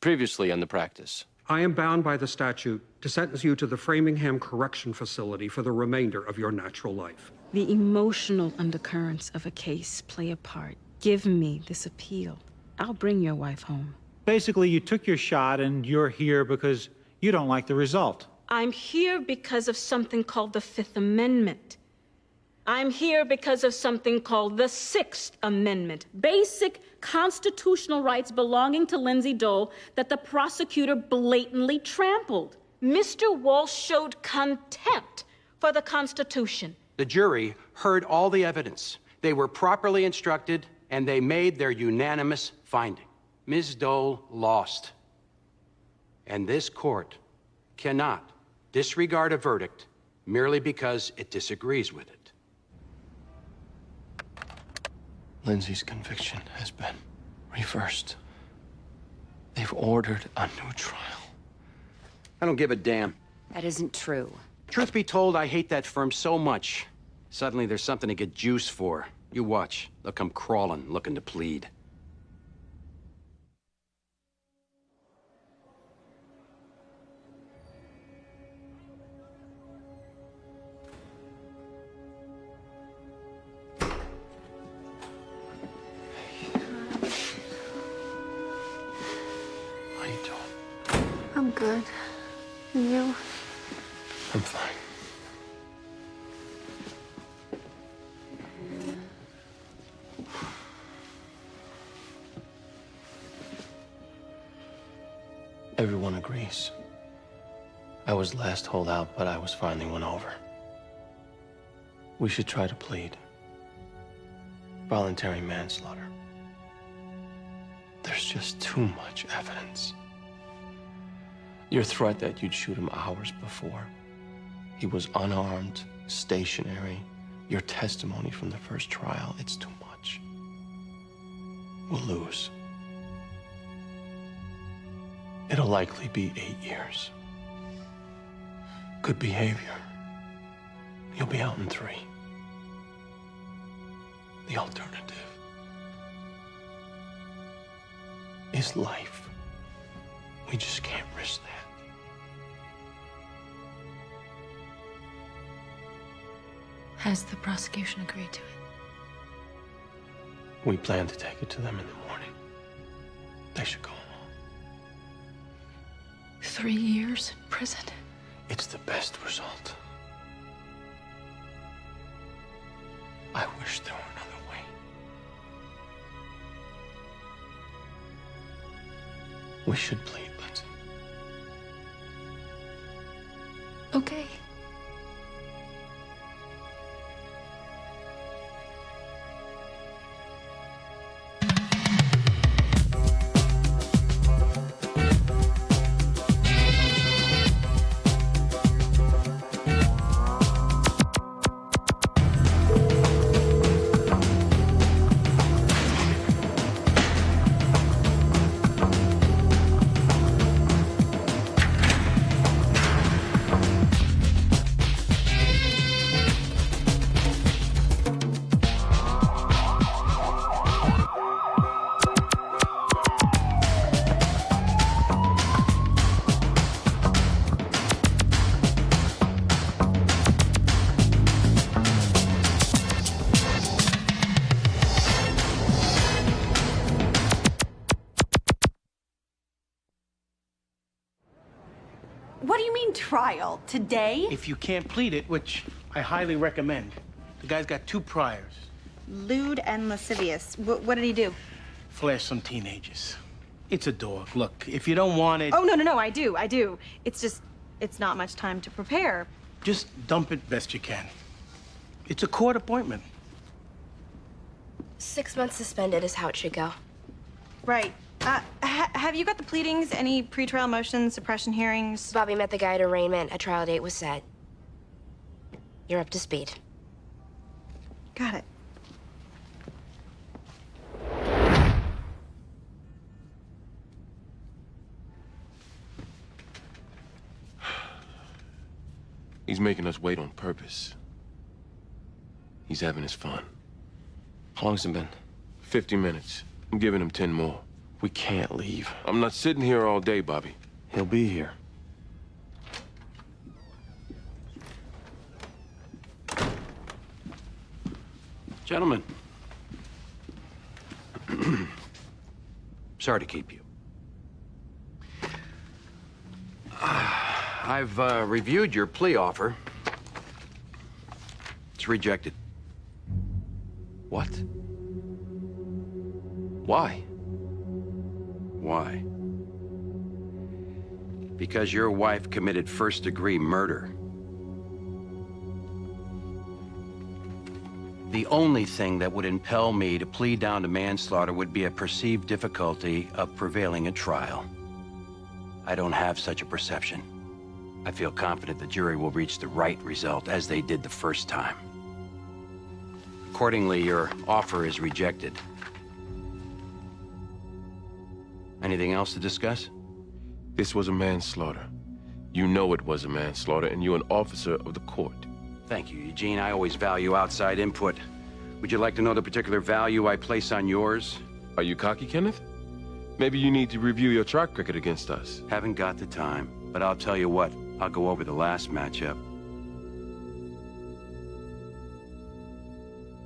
Previously on the practice. I am bound by the statute to sentence you to the Framingham Correction Facility for the remainder of your natural life. The emotional undercurrents of a case play a part. Give me this appeal. I'll bring your wife home. Basically, you took your shot and you're here because you don't like the result. I'm here because of something called the Fifth Amendment. I'm here because of something called the Sixth Amendment. Basic constitutional rights belonging to Lindsay Dole that the prosecutor blatantly trampled. Mr. Walsh showed contempt for the Constitution. The jury heard all the evidence. They were properly instructed, and they made their unanimous finding. Ms. Dole lost. And this court cannot disregard a verdict merely because it disagrees with it. Lindsay's conviction has been reversed. They've ordered a new trial. I don't give a damn. That isn't true. Truth be told, I hate that firm so much. Suddenly there's something to get juice for. You watch. They'll come crawling, looking to plead. I'm good. And you? I'm fine. Everyone agrees. I was last holdout, but I was finally won over. We should try to plead. Voluntary manslaughter. There's just too much evidence. Your threat that you'd shoot him hours before. He was unarmed, stationary. Your testimony from the first trial, it's too much. We'll lose. It'll likely be 8 years. Good behavior. You'll be out in 3. The alternative is life. We just can't risk that. Has the prosecution agreed to it? We plan to take it to them in the morning. They should go home. 3 years in prison? It's the best result. I wish there were another way. We should plead, Lindsay. Okay. What do you mean trial? Today? If you can't plead it, which I highly recommend, the guy's got 2 priors. Lewd and lascivious. What did he do? Flash some teenagers. It's a dog. Look, if you don't want it... Oh, no, I do. It's just, it's not much time to prepare. Just dump it best you can. It's a court appointment. 6 months suspended is how it should go. Right. Have you got the pleadings? Any pretrial motions, suppression hearings? Bobby met the guy at arraignment. A trial date was set. You're up to speed. Got it. He's making us wait on purpose. He's having his fun. How long's it been? 50 minutes. I'm giving him 10 more. We can't leave. I'm not sitting here all day, Bobby. He'll be here. Gentlemen. Sorry to keep you. I've reviewed your plea offer. It's rejected. What? Why? Why? Because your wife committed first-degree murder. The only thing that would impel me to plead down to manslaughter would be a perceived difficulty of prevailing at trial. I don't have such a perception. I feel confident the jury will reach the right result, as they did the first time. Accordingly, your offer is rejected. Anything else to discuss? This was a manslaughter. You know it was a manslaughter, and you're an officer of the court. Thank you, Eugene. I always value outside input. Would you like to know the particular value I place on yours? Are you cocky, Kenneth? Maybe you need to review your track record against us. Haven't got the time, but I'll tell you what. I'll go over the last matchup.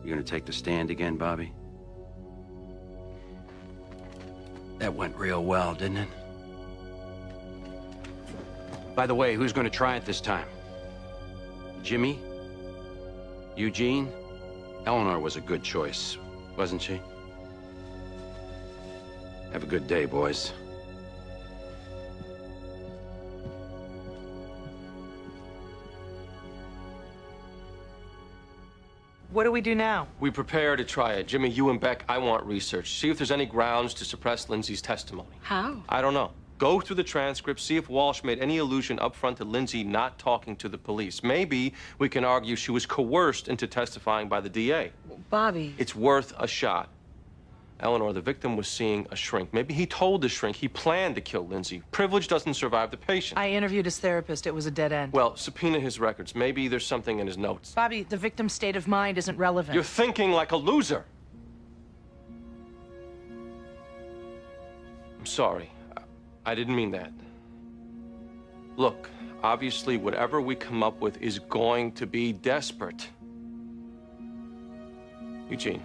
You gonna take the stand again, Bobby? That went real well, didn't it? By the way, who's going to try it this time? Jimmy? Eugene? Eleanor was a good choice, wasn't she? Have a good day, boys. What do we do now? We prepare to try it. Jimmy, you and Beck, I want research. See if there's any grounds to suppress Lindsay's testimony. How? I don't know. Go through the transcript, see if Walsh made any allusion up front to Lindsay not talking to the police. Maybe we can argue she was coerced into testifying by the DA. Bobby. It's worth a shot. Eleanor, the victim was seeing a shrink. Maybe he told the shrink he planned to kill Lindsay. Privilege doesn't survive the patient. I interviewed his therapist. It was a dead end. Well, subpoena his records. Maybe there's something in his notes. Bobby, the victim's state of mind isn't relevant. You're thinking like a loser. I'm sorry. I didn't mean that. Look, obviously, whatever we come up with is going to be desperate. Eugene.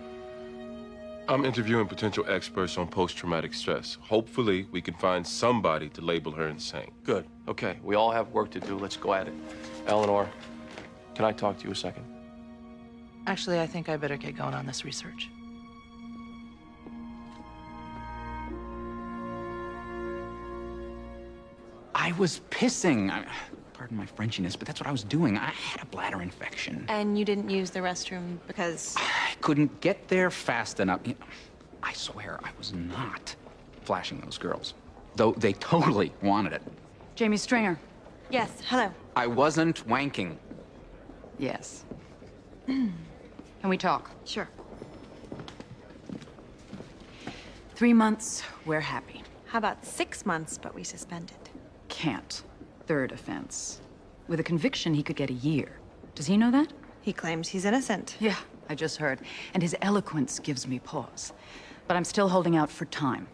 I'm interviewing potential experts on post-traumatic stress. Hopefully, we can find somebody to label her insane. Good. Okay, we all have work to do. Let's go at it. Eleanor, can I talk to you a second? Actually, I think I better get going on this research. I was pissing. Pardon my Frenchiness, but that's what I was doing. I had a bladder infection. And you didn't use the restroom because... I couldn't get there fast enough. You know, I swear I was not flashing those girls, though they totally wanted it. Jamie Stringer. Yes, hello. I wasn't wanking. Yes. Can we talk? Sure. 3 months, we're happy. How about 6 months, but we suspended? Can't. Third offense. With a conviction, he could get a year. Does he know that? He claims he's innocent. Yeah, I just heard. And his eloquence gives me pause. But I'm still holding out for time.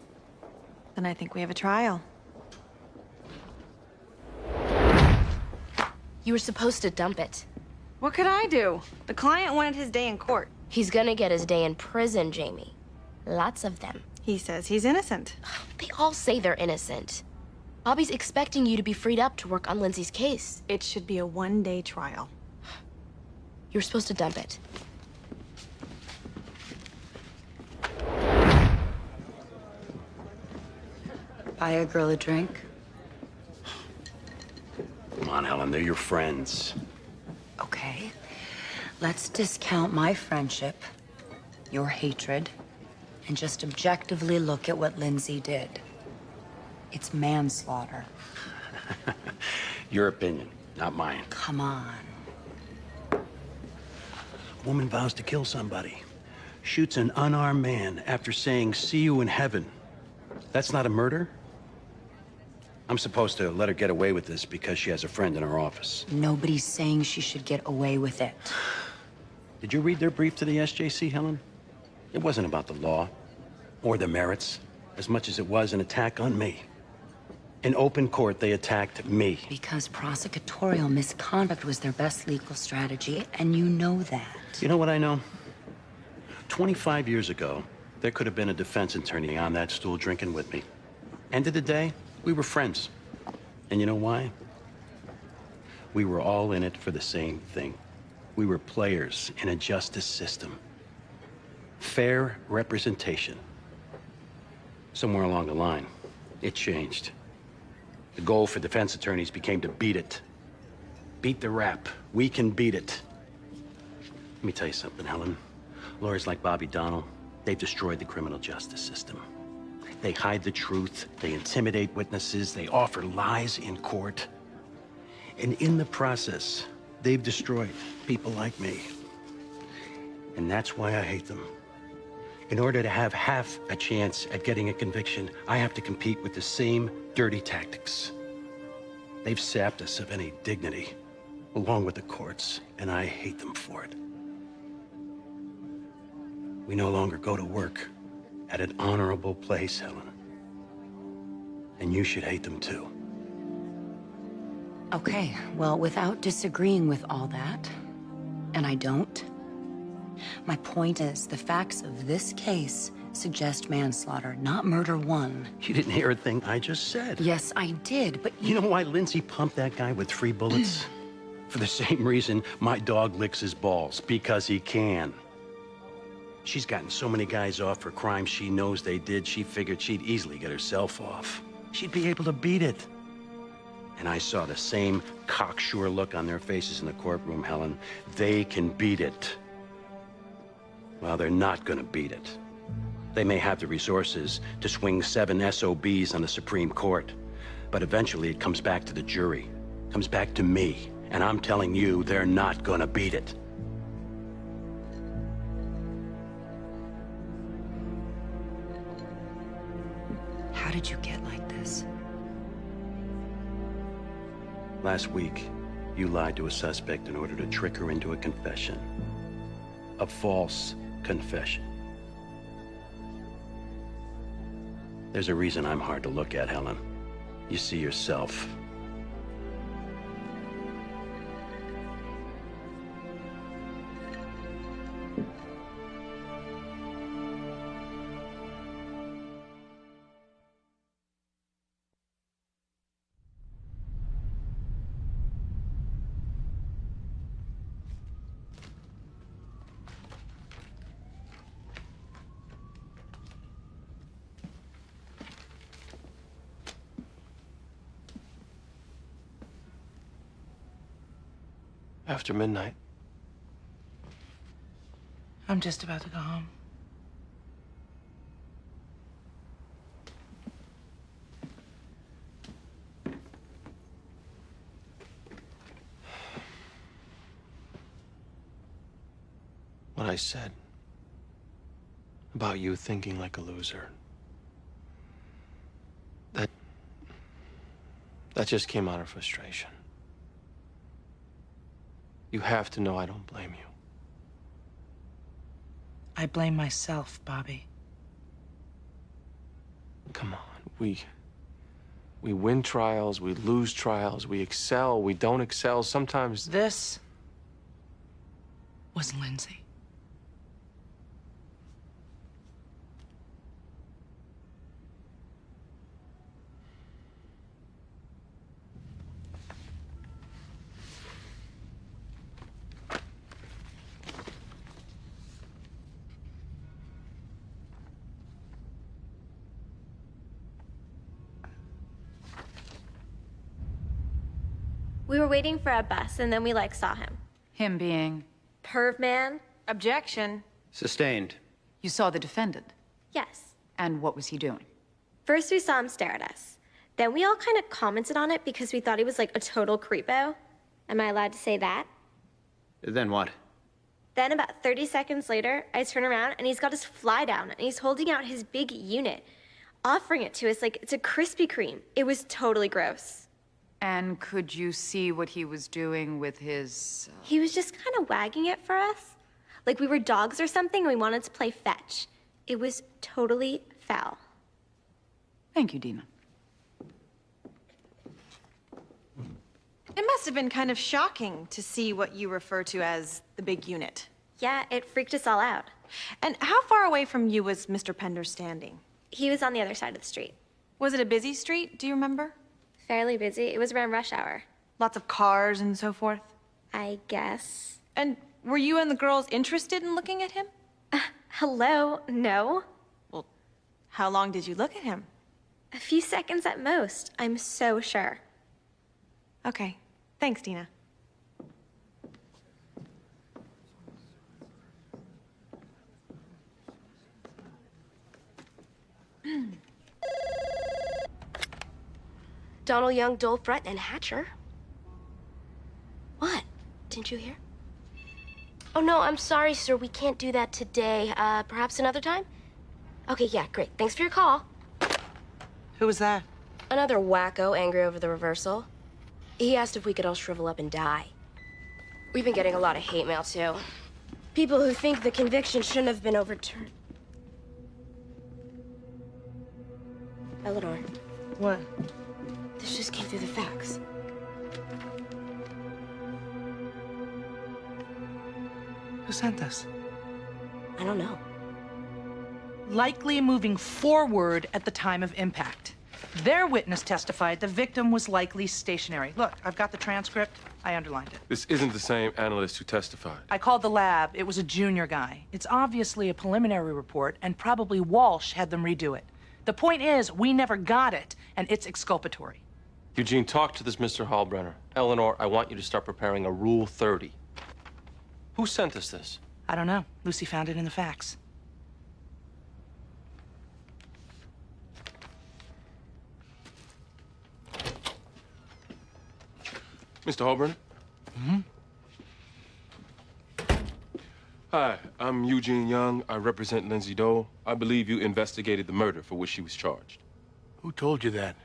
Then I think we have a trial. You were supposed to dump it. What could I do? The client wanted his day in court. He's gonna get his day in prison, Jamie. Lots of them. He says he's innocent. They all say they're innocent. Bobby's expecting you to be freed up to work on Lindsay's case. It should be a one-day trial. You were supposed to dump it. Buy a girl a drink? Come on, Helen, they're your friends. Okay. Let's discount my friendship, your hatred, and just objectively look at what Lindsay did. It's manslaughter. Your opinion, not mine. Come on. A woman vows to kill somebody, shoots an unarmed man after saying, "See you in heaven." That's not a murder? I'm supposed to let her get away with this because she has a friend in her office. Nobody's saying she should get away with it. Did you read their brief to the SJC, Helen? It wasn't about the law or the merits as much as it was an attack on me. In open court, they attacked me. Because prosecutorial misconduct was their best legal strategy, and you know that. You know what I know? 25 years ago, there could have been a defense attorney on that stool drinking with me. End of the day, we were friends. And you know why? We were all in it for the same thing. We were players in a justice system. Fair representation. Somewhere along the line, it changed. The goal for defense attorneys became to beat it. Beat the rap. We can beat it. Let me tell you something, Helen. Lawyers like Bobby Donnell, they've destroyed the criminal justice system. They hide the truth, they intimidate witnesses, they offer lies in court. And in the process, they've destroyed people like me. And that's why I hate them. In order to have half a chance at getting a conviction, I have to compete with the same dirty tactics. They've sapped us of any dignity, along with the courts, and I hate them for it. We no longer go to work at an honorable place, Helen. And you should hate them too. Okay, well, without disagreeing with all that, and I don't, my point is the facts of this case suggest manslaughter, not murder one. You didn't hear a thing I just said. Yes, I did, but You know why Lindsay pumped that guy with 3 bullets? For the same reason my dog licks his balls, because he can. She's gotten so many guys off for crimes she knows they did, she figured she'd easily get herself off. She'd be able to beat it. And I saw the same cocksure look on their faces in the courtroom, Helen. They can beat it. Well, they're not gonna beat it. They may have the resources to swing 7 SOBs on the Supreme Court, but eventually it comes back to the jury, comes back to me, and I'm telling you, they're not gonna beat it. how did you get like this? Last week, you lied to a suspect in order to trick her into a confession. A false confession. There's a reason I'm hard to look at, Helen. You see yourself. After midnight. I'm just about to go home. What I said about you thinking like a loser. That just came out of frustration. You have to know I don't blame you. I blame myself, Bobby. Come on, we win trials, we lose trials, we excel, we don't excel. Sometimes This was Lindsay. We were waiting for a bus, and then we, saw him. Him being? Perv man. Objection. Sustained. You saw the defendant? Yes. And what was he doing? First, we saw him stare at us. Then we all kind of commented on it because we thought he was, a total creepo. Am I allowed to say that? Then what? Then, about 30 seconds later, I turn around, and he's got his fly down, and he's holding out his big unit, offering it to us like it's a Krispy Kreme. It was totally gross. And could you see what he was doing with his... He was just kind of wagging it for us. Like we were dogs or something and we wanted to play fetch. It was totally foul. Thank you, Dina. It must have been kind of shocking to see what you refer to as the big unit. Yeah, it freaked us all out. And how far away from you was Mr. Pender standing? He was on the other side of the street. Was it a busy street? Do you remember? Fairly busy. It was around rush hour. Lots of cars and so forth? I guess. And were you and the girls interested in looking at him? Hello? No. Well, how long did you look at him? A few seconds at most. I'm so sure. Okay. Thanks, Dina. Donald Young, Dole, Brett, and Hatcher. What? Didn't you hear? Oh, no, I'm sorry, sir. We can't do that today. Perhaps another time? Okay, yeah, great. Thanks for your call. Who was that? Another wacko angry over the reversal. He asked if we could all shrivel up and die. We've been getting a lot of hate mail, too. People who think the conviction shouldn't have been overturned. Eleanor. What? This just came through the fax. Who sent this? I don't know. likely moving forward at the time of impact. Their witness testified the victim was likely stationary. Look, I've got the transcript. I underlined it. This isn't the same analyst who testified. I called the lab. It was a junior guy. It's obviously a preliminary report, and probably Walsh had them redo it. The point is, we never got it, and it's exculpatory. Eugene, talk to this Mr. Hallbrenner. Eleanor, I want you to start preparing a Rule 30. Who sent us this? I don't know. Lucy found it in the facts. Mr. Hallbrenner? Hmm? Hi, I'm Eugene Young. I represent Lindsay Dole. I believe you investigated the murder for which she was charged. Who told you that?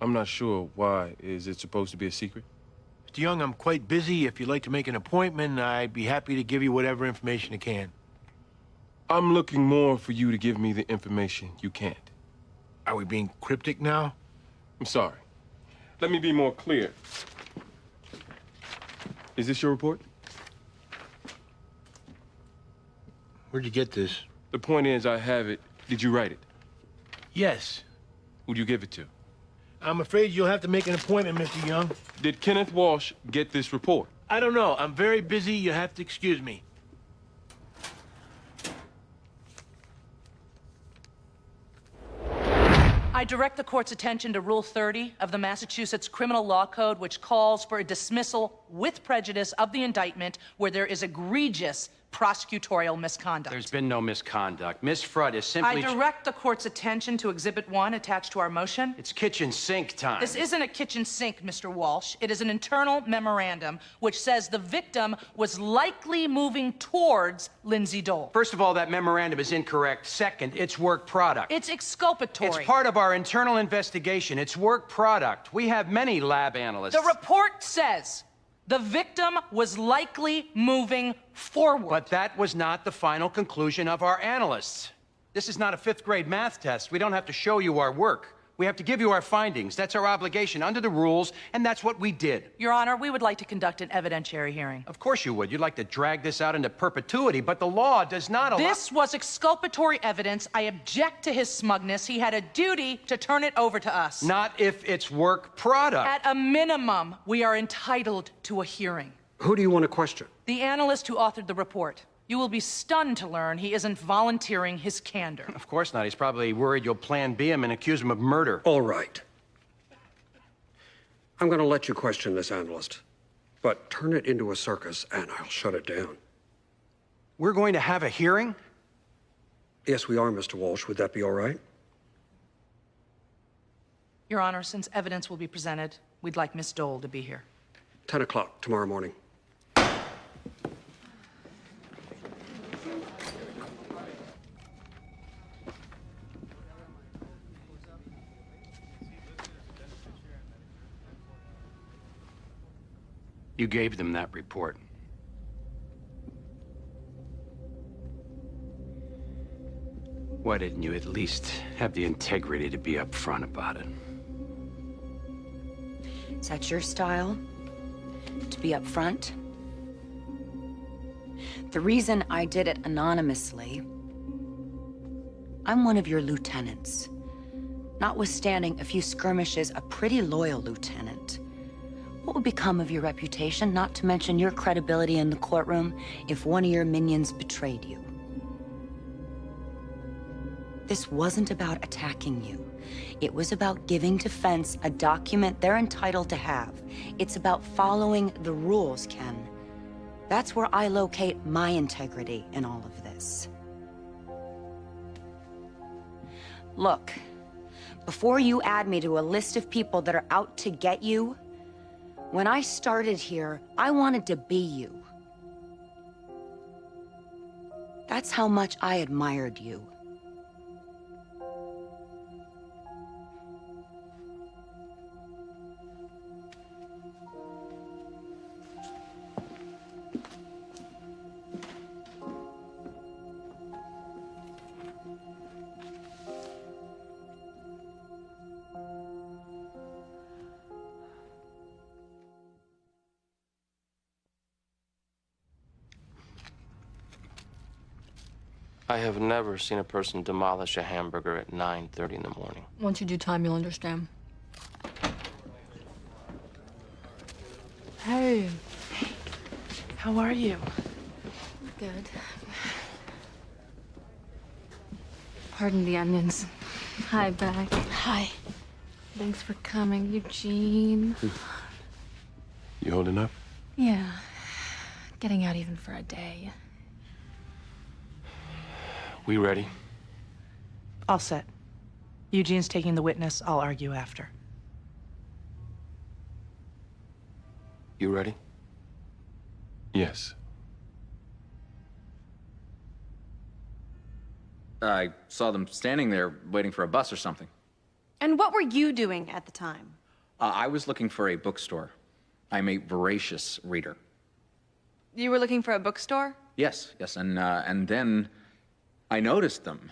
I'm not sure. Why? Is it supposed to be a secret? Mr. Young, I'm quite busy. If you'd like to make an appointment, I'd be happy to give you whatever information I can. I'm looking more for you to give me the information you can't. Are we being cryptic now? I'm sorry. Let me be more clear. Is this your report? Where'd you get this? The point is, I have it. Did you write it? Yes. Who'd you give it to? I'm afraid you'll have to make an appointment, Mr. Young. Did Kenneth Walsh get this report? I don't know. I'm very busy. You have to excuse me. I direct the court's attention to Rule 30 of the Massachusetts Criminal Law Code, which calls for a dismissal with prejudice of the indictment where there is egregious prosecutorial misconduct. There's been no misconduct. Miss Frudd is simply... I direct the court's attention to Exhibit 1 attached to our motion. It's kitchen sink time. This isn't a kitchen sink, Mr. Walsh. It is an internal memorandum which says the victim was likely moving towards Lindsay Dole. First of all, that memorandum is incorrect. Second, it's work product. It's exculpatory. It's part of our internal investigation. It's work product. We have many lab analysts. The report says the victim was likely moving forward. But that was not the final conclusion of our analysts. This is not a fifth-grade math test. We don't have to show you our work. We have to give you our findings. That's our obligation under the rules, and that's what we did. Your Honor, we would like to conduct an evidentiary hearing. Of course you would. You'd like to drag this out into perpetuity, but the law does not allow... This was exculpatory evidence. I object to his smugness. He had a duty to turn it over to us. Not if it's work product. At a minimum, we are entitled to a hearing. Who do you want to question? The analyst who authored the report. You will be stunned to learn he isn't volunteering his candor. Of course not. He's probably worried you'll plan B him and accuse him of murder. All right. I'm going to let you question this analyst, but turn it into a circus and I'll shut it down. We're going to have a hearing? Yes, we are, Mr. Walsh. Would that be all right? Your Honor, since evidence will be presented, we'd like Miss Dole to be here. 10 o'clock tomorrow morning. You gave them that report. Why didn't you at least have the integrity to be upfront about it? Is that your style? To be upfront? The reason I did it anonymously, I'm one of your lieutenants. Notwithstanding a few skirmishes, a pretty loyal lieutenant. What would become of your reputation, not to mention your credibility in the courtroom, if one of your minions betrayed you? This wasn't about attacking you. It was about giving defense a document they're entitled to have. It's about following the rules, Ken. That's where I locate my integrity in all of this. Look, before you add me to a list of people that are out to get you, when I started here, I wanted to be you. That's how much I admired you. I have never seen a person demolish a hamburger at 9:30 in the morning. Once you do time, you'll understand. Hey. How are you? Good. Pardon the onions. Hi, Beck. Hi. Thanks for coming, Eugene. You holding up? Yeah. Getting out even for a day. We ready? All set. Eugene's taking the witness. I'll argue after. You ready? Yes. I saw them standing there waiting for a bus or something. And what were you doing at the time? I was looking for a bookstore. I'm a voracious reader. You were looking for a bookstore? Yes, and then I noticed them.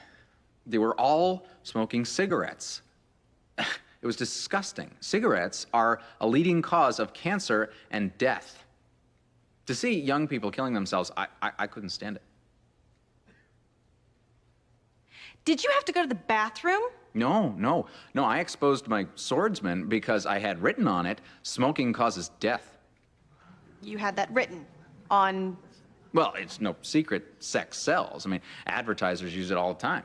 They were all smoking cigarettes. It was disgusting. Cigarettes are a leading cause of cancer and death. To see young people killing themselves, I couldn't stand it. Did you have to go to the bathroom? No, I exposed my swordsman because I had written on it, smoking causes death. You had that written on... Well, it's no secret, sex sells. I mean, advertisers use it all the time.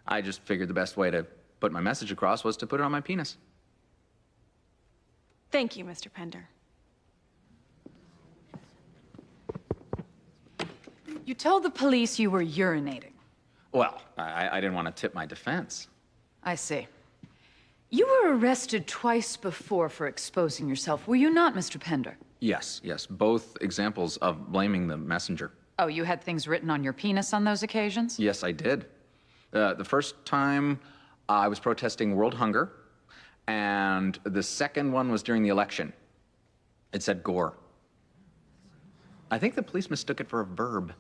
I just figured the best way to put my message across was to put it on my penis. Thank you, Mr. Pender. You told the police you were urinating. Well, I didn't want to tip my defense. I see. You were arrested twice before for exposing yourself, were you not, Mr. Pender? Yes, both examples of blaming the messenger. Oh, you had things written on your penis on those occasions? Yes, I did. The first time I was protesting world hunger, and the second one was during the election. It said gore. I think the police mistook it for a verb.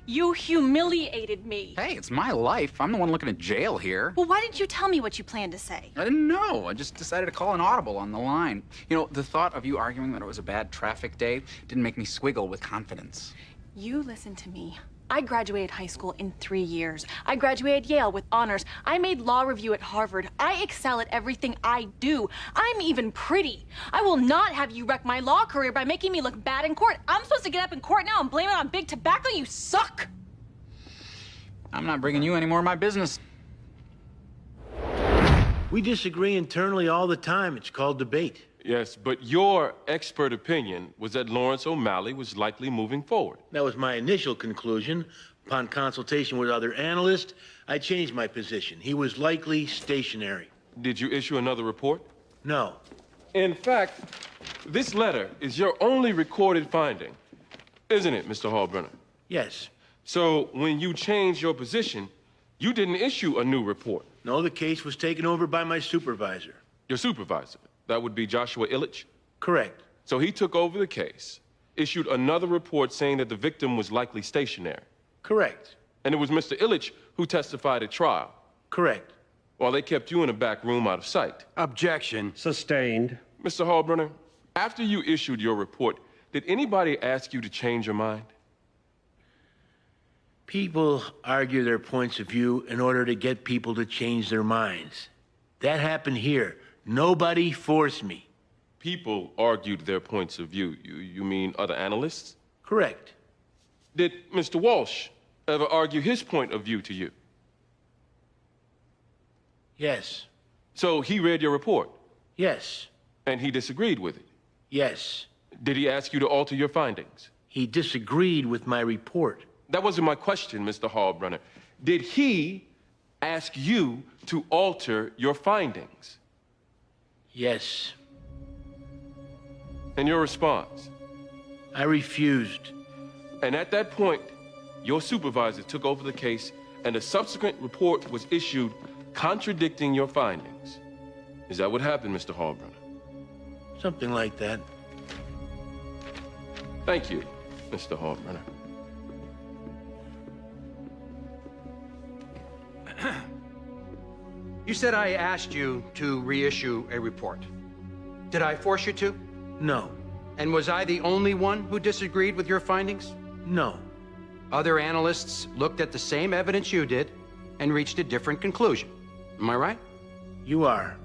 You humiliated me. Hey, it's my life. I'm the one looking at jail here. Well, why didn't you tell me what you planned to say? I didn't know. I just decided to call an audible on the line. You know, the thought of you arguing that it was a bad traffic day didn't make me squiggle with confidence. You listen to me. I graduated high school in 3 years. I graduated Yale with honors. I made law review at Harvard. I excel at everything I do. I'm even pretty. I will not have you wreck my law career by making me look bad in court. I'm supposed to get up in court now and blame it on big tobacco? You suck! I'm not bringing you any more of my business. We disagree internally all the time. It's called debate. Yes, but your expert opinion was that Lawrence O'Malley was likely moving forward. That was my initial conclusion. Upon consultation with other analysts, I changed my position. He was likely stationary. Did you issue another report? No. In fact, this letter is your only recorded finding, isn't it, Mr. Hallbrenner? Yes. So when you changed your position, you didn't issue a new report? No, the case was taken over by my supervisor. Your supervisor? That would be Joshua Illich? Correct. So he took over the case, issued another report saying that the victim was likely stationary? Correct. And it was Mr. Illich who testified at trial? Correct. While they kept you in a back room out of sight? Objection. Sustained. Mr. Hallbrenner, after you issued your report, did anybody ask you to change your mind? People argue their points of view in order to get people to change their minds. That happened here. Nobody forced me. People argued their points of view. You mean other analysts? Correct. Did Mr. Walsh ever argue his point of view to you? Yes. So he read your report? Yes. And he disagreed with it? Yes. Did he ask you to alter your findings? He disagreed with my report. That wasn't my question, Mr. Hallbrenner. Did he ask you to alter your findings? Yes. And your response? I refused. And at that point, your supervisor took over the case and a subsequent report was issued contradicting your findings. Is that what happened, Mr. Hallbrenner? Something like that. Thank you, Mr. Hallbrenner. You said I asked you to reissue a report. Did I force you to? No. And was I the only one who disagreed with your findings? No. Other analysts looked at the same evidence you did and reached a different conclusion. Am I right? You are.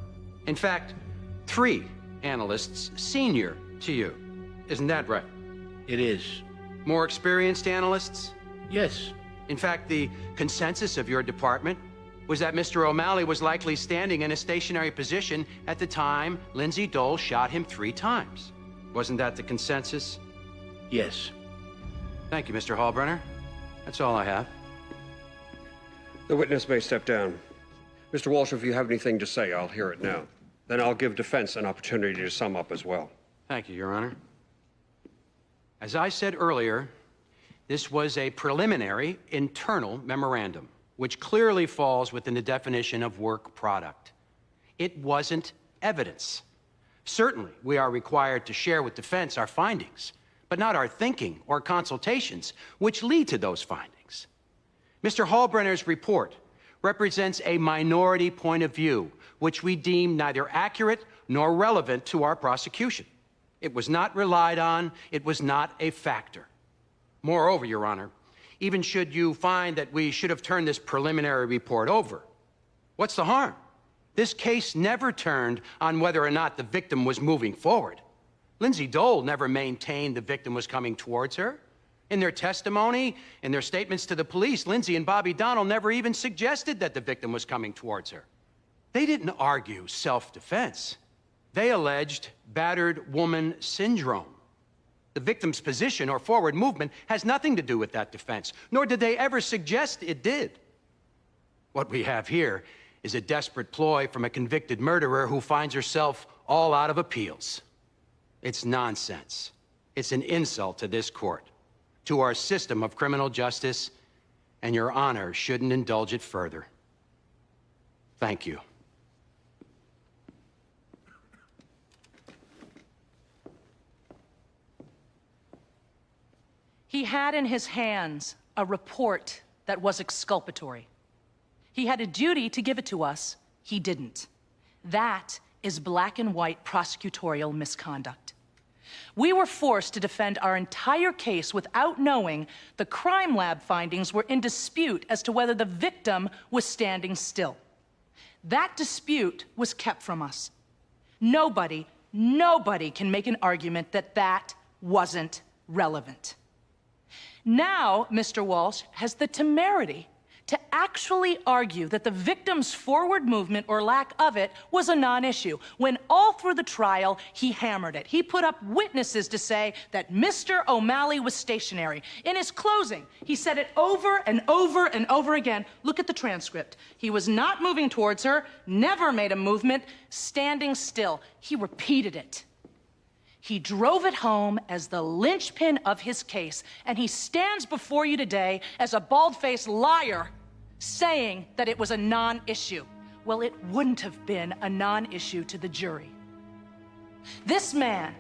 In fact, 3 analysts senior to you. Isn't that right? It is. More experienced analysts? Yes. In fact, the consensus of your department was that Mr. O'Malley was likely standing in a stationary position at the time Lindsay Dole shot him 3 times. Wasn't that the consensus? Yes. Thank you, Mr. Hallbrenner. That's all I have. The witness may step down. Mr. Walsh, if you have anything to say, I'll hear it now. Then I'll give defense an opportunity to sum up as well. Thank you, Your Honor. As I said earlier, this was a preliminary internal memorandum, which clearly falls within the definition of work product. It wasn't evidence. Certainly, we are required to share with defense our findings, but not our thinking or consultations, which lead to those findings. Mr. Hallbrenner's report represents a minority point of view, which we deem neither accurate nor relevant to our prosecution. It was not relied on. It was not a factor. Moreover, Your Honor, even should you find that we should have turned this preliminary report over, what's the harm? This case never turned on whether or not the victim was moving forward. Lindsay Dole never maintained the victim was coming towards her. In their testimony, in their statements to the police, Lindsay and Bobby Donnell never even suggested that the victim was coming towards her. They didn't argue self-defense. They alleged battered woman syndrome. The victim's position or forward movement has nothing to do with that defense, nor did they ever suggest it did. What we have here is a desperate ploy from a convicted murderer who finds herself all out of appeals. It's nonsense. It's an insult to this court, to our system of criminal justice, and Your Honor shouldn't indulge it further. Thank you. He had in his hands a report that was exculpatory. He had a duty to give it to us. He didn't. That is black and white prosecutorial misconduct. We were forced to defend our entire case without knowing the crime lab findings were in dispute as to whether the victim was standing still. That dispute was kept from us. Nobody can make an argument that that wasn't relevant. Now, Mr. Walsh has the temerity to actually argue that the victim's forward movement or lack of it was a non-issue, when all through the trial, he hammered it. He put up witnesses to say that Mr. O'Malley was stationary. In his closing, he said it over and over and over again. Look at the transcript. He was not moving towards her, never made a movement, standing still. He repeated it. He drove it home as the linchpin of his case, and he stands before you today as a bald-faced liar saying that it was a non-issue. Well, it wouldn't have been a non-issue to the jury. This man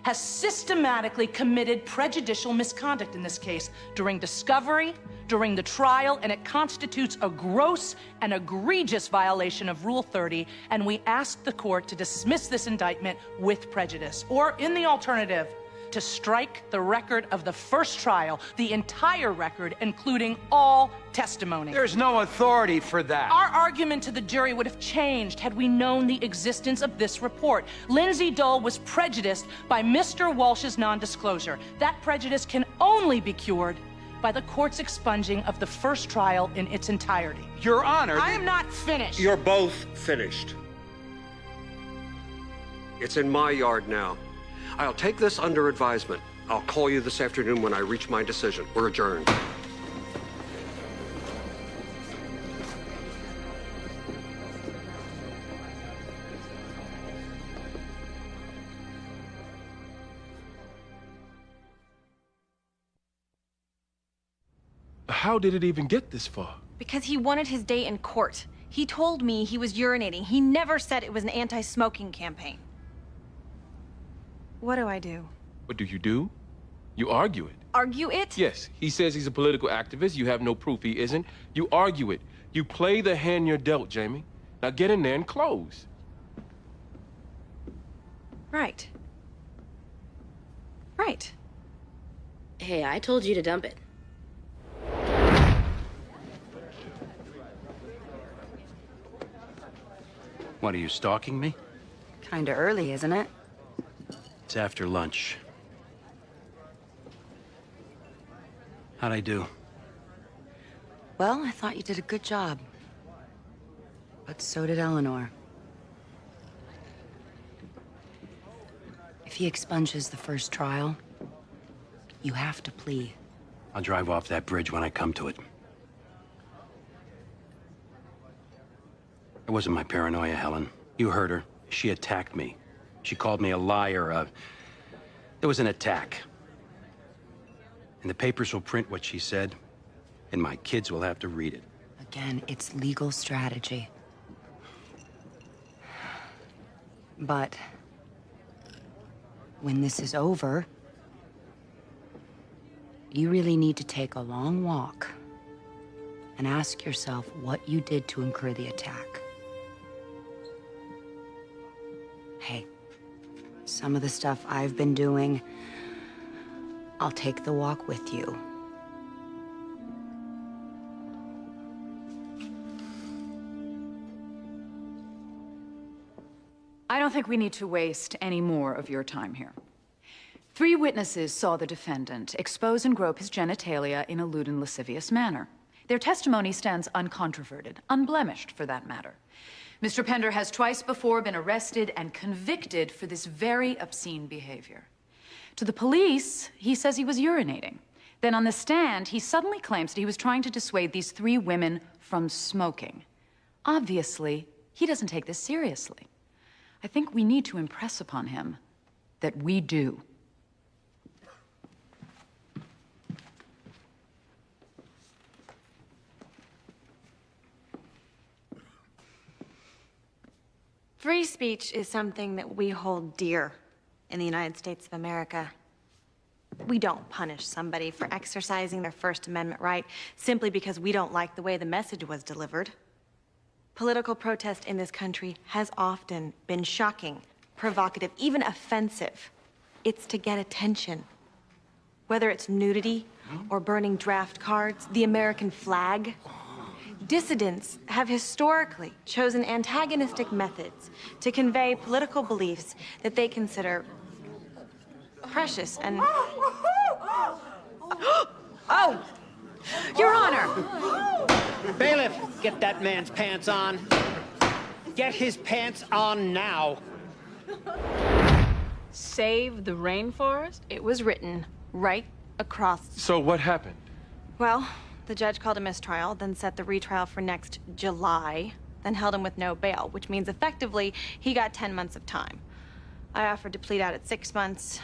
has systematically committed prejudicial misconduct in this case during discovery, during the trial, and it constitutes a gross and egregious violation of Rule 30, and we ask the court to dismiss this indictment with prejudice, or in the alternative, to strike the record of the first trial, the entire record, including all testimony. There's no authority for that. Our argument to the jury would have changed had we known the existence of this report. Lindsay Dole was prejudiced by Mr. Walsh's non-disclosure. That prejudice can only be cured by the court's expunging of the first trial in its entirety. Your Honor... I am not finished. You're both finished. It's in my yard now. I'll take this under advisement. I'll call you this afternoon when I reach my decision. We're adjourned. How did it even get this far? Because he wanted his day in court. He told me he was urinating. He never said it was an anti-smoking campaign. What do I do? What do? You argue it. Argue it? Yes, he says he's a political activist. You have no proof he isn't. You argue it. You play the hand you're dealt, Jamie. Now get in there and close. Right. Right. Hey, I told you to dump it. What, are you stalking me? Kinda early, isn't it? It's after lunch. How'd I do? Well, I thought you did a good job. But so did Eleanor. If he expunges the first trial, you have to plea. I'll drive off that bridge when I come to it. It wasn't my paranoia, Helen. You heard her. She attacked me. She called me a liar. There was an attack. And the papers will print what she said, and my kids will have to read it. Again, it's legal strategy. But when this is over, you really need to take a long walk and ask yourself what you did to incur the attack. Hey, some of the stuff I've been doing, I'll take the walk with you. I don't think we need to waste any more of your time here. 3 witnesses saw the defendant expose and grope his genitalia in a lewd and lascivious manner. Their testimony stands uncontroverted, unblemished for that matter. Mr. Pender has twice before been arrested and convicted for this very obscene behavior. To the police, he says he was urinating. Then on the stand, he suddenly claims that he was trying to dissuade these 3 women from smoking. Obviously, he doesn't take this seriously. I think we need to impress upon him that we do. Free speech is something that we hold dear in the United States of America. We don't punish somebody for exercising their First Amendment right simply because we don't like the way the message was delivered. Political protest in this country has often been shocking, provocative, even offensive. It's to get attention. Whether it's nudity or burning draft cards, the American flag. Dissidents have historically chosen antagonistic methods to convey political beliefs that they consider precious and... Oh! Your Honor! Bailiff, get that man's pants on. Get his pants on now. Save the rainforest? It was written right across. So what happened? Well, the judge called a mistrial, then set the retrial for next July, then held him with no bail, which means effectively he got 10 months of time. I offered to plead out at 6 months.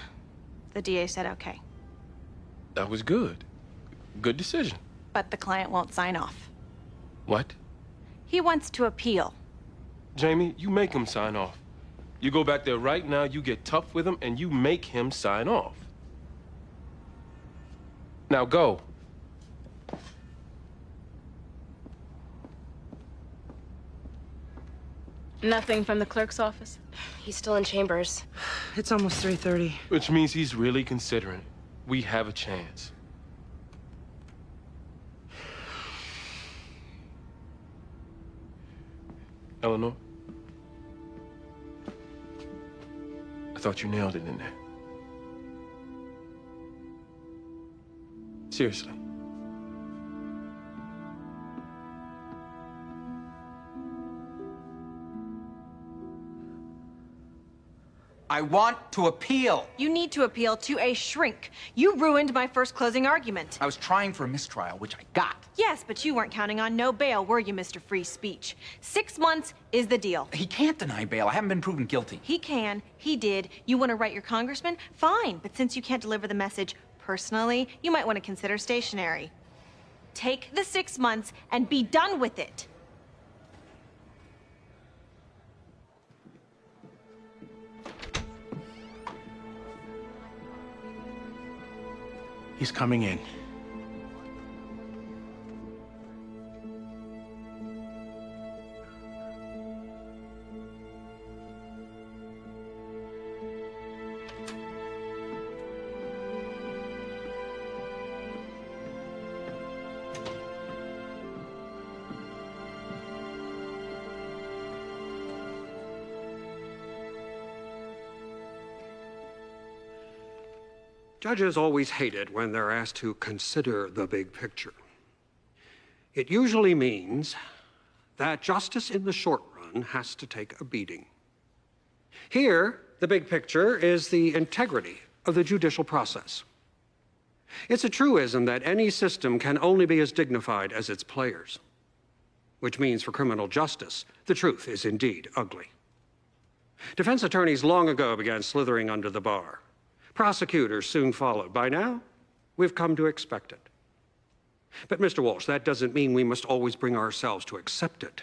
The DA said okay. That was good. Good decision. But the client won't sign off. What? He wants to appeal. Jamie, you make him sign off. You go back there right now, you get tough with him, and you make him sign off. Now go. Nothing from the clerk's office? He's still in chambers. It's almost 3:30. Which means he's really considering it. We have a chance. Eleanor? I thought you nailed it in there. Seriously. I want to appeal. You need to appeal to a shrink. You ruined my first closing argument. I was trying for a mistrial, which I got. Yes, but you weren't counting on no bail, were you, Mr. Free Speech? 6 months is the deal. He can't deny bail. I haven't been proven guilty. He can. He did. You want to write your congressman? Fine. But since you can't deliver the message personally, you might want to consider stationary. Take the 6 months and be done with it. He's coming in. Judges always hate it when they're asked to consider the big picture. It usually means that justice in the short run has to take a beating. Here, the big picture is the integrity of the judicial process. It's a truism that any system can only be as dignified as its players, which means for criminal justice, the truth is indeed ugly. Defense attorneys long ago began slithering under the bar. Prosecutors soon followed. By now, we've come to expect it. But Mr. Walsh, that doesn't mean we must always bring ourselves to accept it.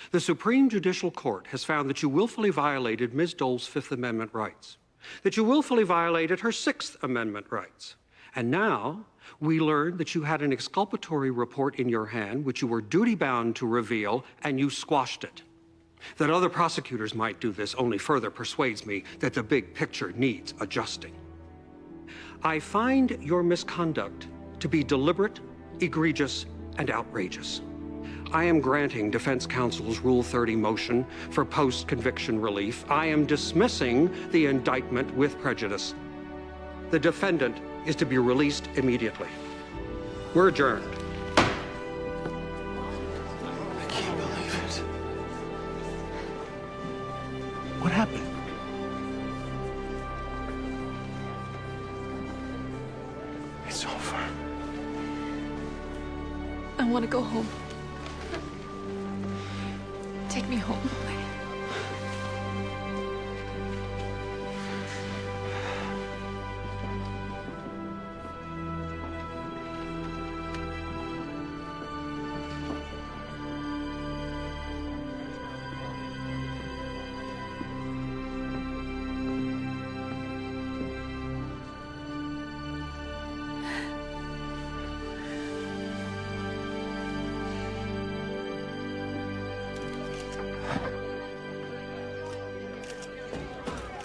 The Supreme Judicial Court has found that you willfully violated Ms. Dole's Fifth Amendment rights, that you willfully violated her Sixth Amendment rights. And now we learn that you had an exculpatory report in your hand, which you were duty-bound to reveal, and you squashed it. That other prosecutors might do this only further persuades me that the big picture needs adjusting. I find your misconduct to be deliberate, egregious, and outrageous. I am granting defense counsel's Rule 30 motion for post-conviction relief. I am dismissing the indictment with prejudice. The defendant is to be released immediately. We're adjourned. I can't believe it. What happened? It's over. I want to go home. Take me home.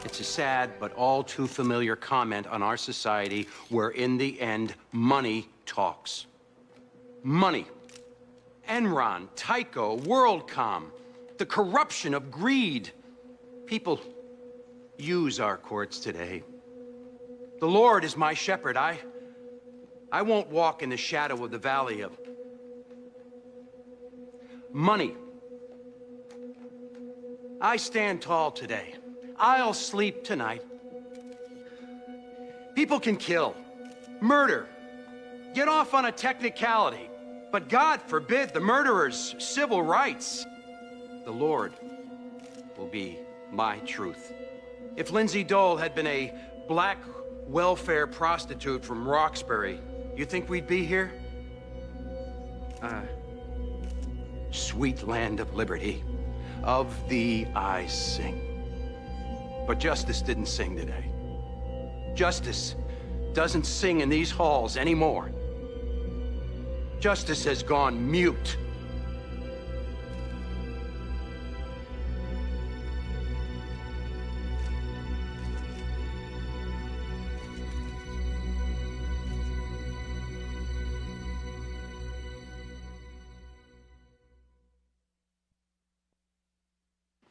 It's a sad but all too familiar comment on our society where, in the end, money talks. Money. Enron, Tyco, WorldCom, the corruption of greed. People use our courts today. The Lord is my shepherd. I won't walk in the shadow of the valley of money. I stand tall today. I'll sleep tonight. People can kill, murder, get off on a technicality, but God forbid the murderer's civil rights. The Lord will be my truth. If Lindsay Dole had been a black welfare prostitute from Roxbury, you think we'd be here? Sweet land of liberty, of thee I sing. But justice didn't sing today. Justice doesn't sing in these halls anymore. Justice has gone mute.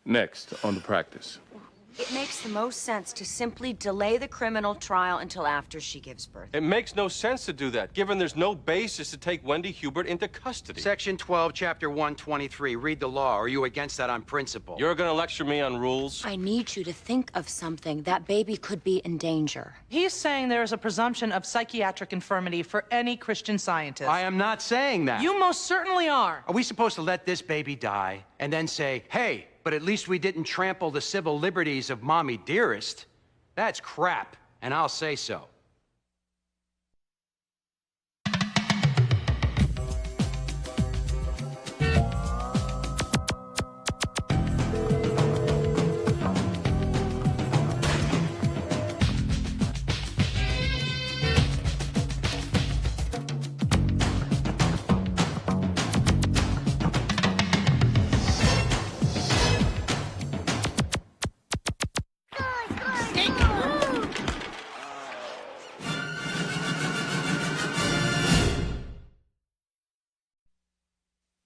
Next on the practice. It makes the most sense to simply delay the criminal trial until after she gives birth. It makes no sense to do that, given there's no basis to take Wendy Hubert into custody. Section 12, Chapter 123. Read the law. Are you against that on principle? You're gonna lecture me on rules? I need you to think of something. That baby could be in danger. He's saying there is a presumption of psychiatric infirmity for any Christian Scientist. I am not saying that. You most certainly are. Are we supposed to let this baby die and then say, hey, but at least we didn't trample the civil liberties of Mommy Dearest? That's crap, and I'll say so.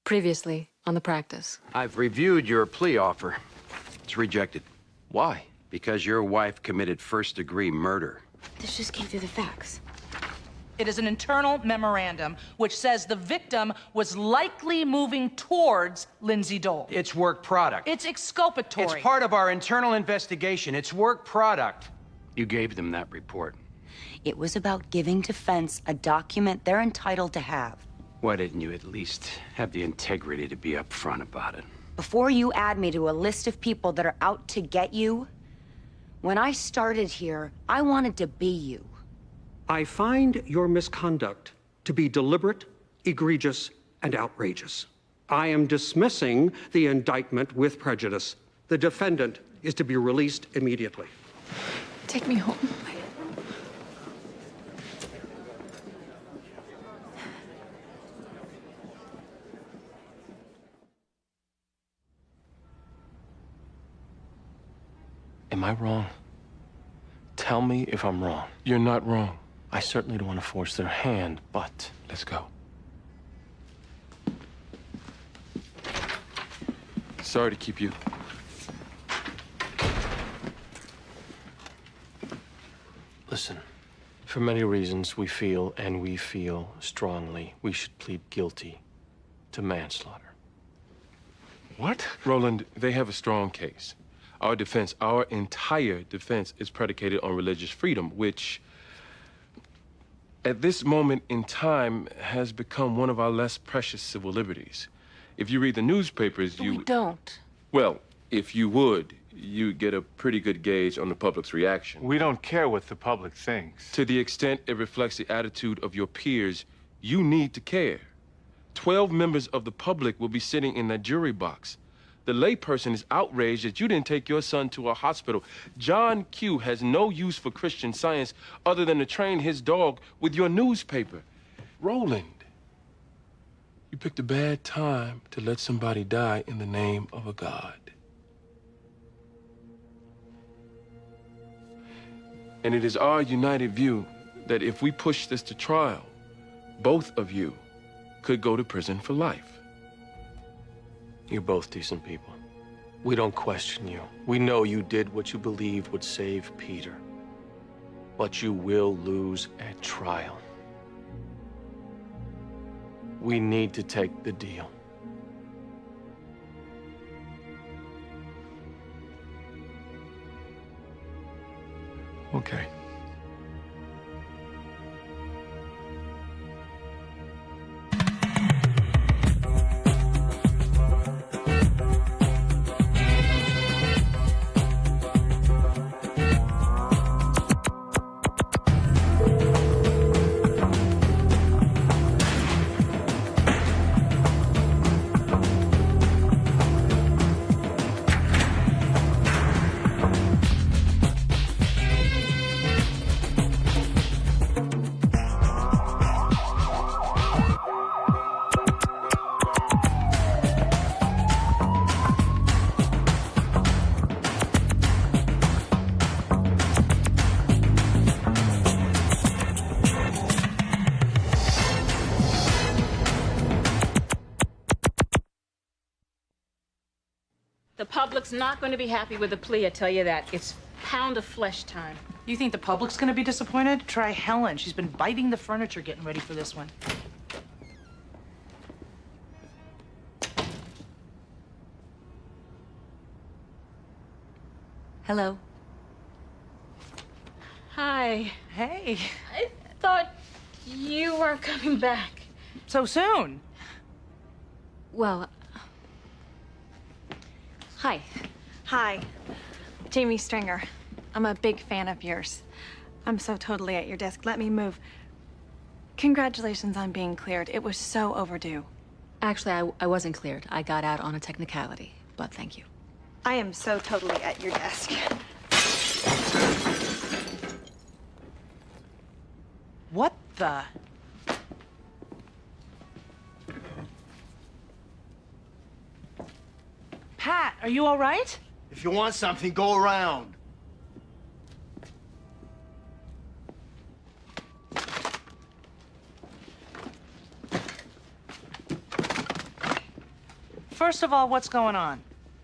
Previously on the practice. I've reviewed your plea offer. It's rejected. Why? Because your wife committed first-degree murder. This just came through the fax. It is an internal memorandum which says the victim was likely moving towards Lindsay Dole. It's work product. It's exculpatory. It's part of our internal investigation. It's work product. You gave them that report. It was about giving defense a document they're entitled to have. Why didn't you at least have the integrity to be upfront about it? Before you add me to a list of people that are out to get you, when I started here, I wanted to be you. I find your misconduct to be deliberate, egregious, and outrageous. I am dismissing the indictment with prejudice. The defendant is to be released immediately. Take me home. Am I wrong? Tell me if I'm wrong. You're not wrong. I certainly don't want to force their hand, but... Let's go. Sorry to keep you. Listen, for many reasons, we feel strongly we should plead guilty to manslaughter. What? Roland, they have a strong case. Our defense, our entire defense is predicated on religious freedom, which, at this moment in time, has become one of our less precious civil liberties. If you read the newspapers, We don't. Well, if you would, you'd get a pretty good gauge on the public's reaction. We don't care what the public thinks. To the extent it reflects the attitude of your peers, you need to care. 12 members of the public will be sitting in that jury box. The layperson is outraged that you didn't take your son to a hospital. John Q has no use for Christian Science other than to train his dog with your newspaper. Roland, you picked a bad time to let somebody die in the name of a god. And it is our united view that if we push this to trial, both of you could go to prison for life. You're both decent people. We don't question you. We know you did what you believed would save Peter. But you will lose at trial. We need to take the deal. Okay. The public's not going to be happy with the plea, I tell you that. It's pound of flesh time. You think the public's gonna be disappointed? Try Helen. She's been biting the furniture getting ready for this one. Hello. Hi. Hey. I thought you weren't coming back. So soon? Well, hi. Hi, Jamie Stringer. I'm a big fan of yours. I'm so totally at your desk. Let me move. Congratulations on being cleared. It was so overdue. Actually, I wasn't cleared. I got out on a technicality, but thank you. I am so totally at your desk. What the? Pat, are you all right? If you want something, go around. First of all, what's going on?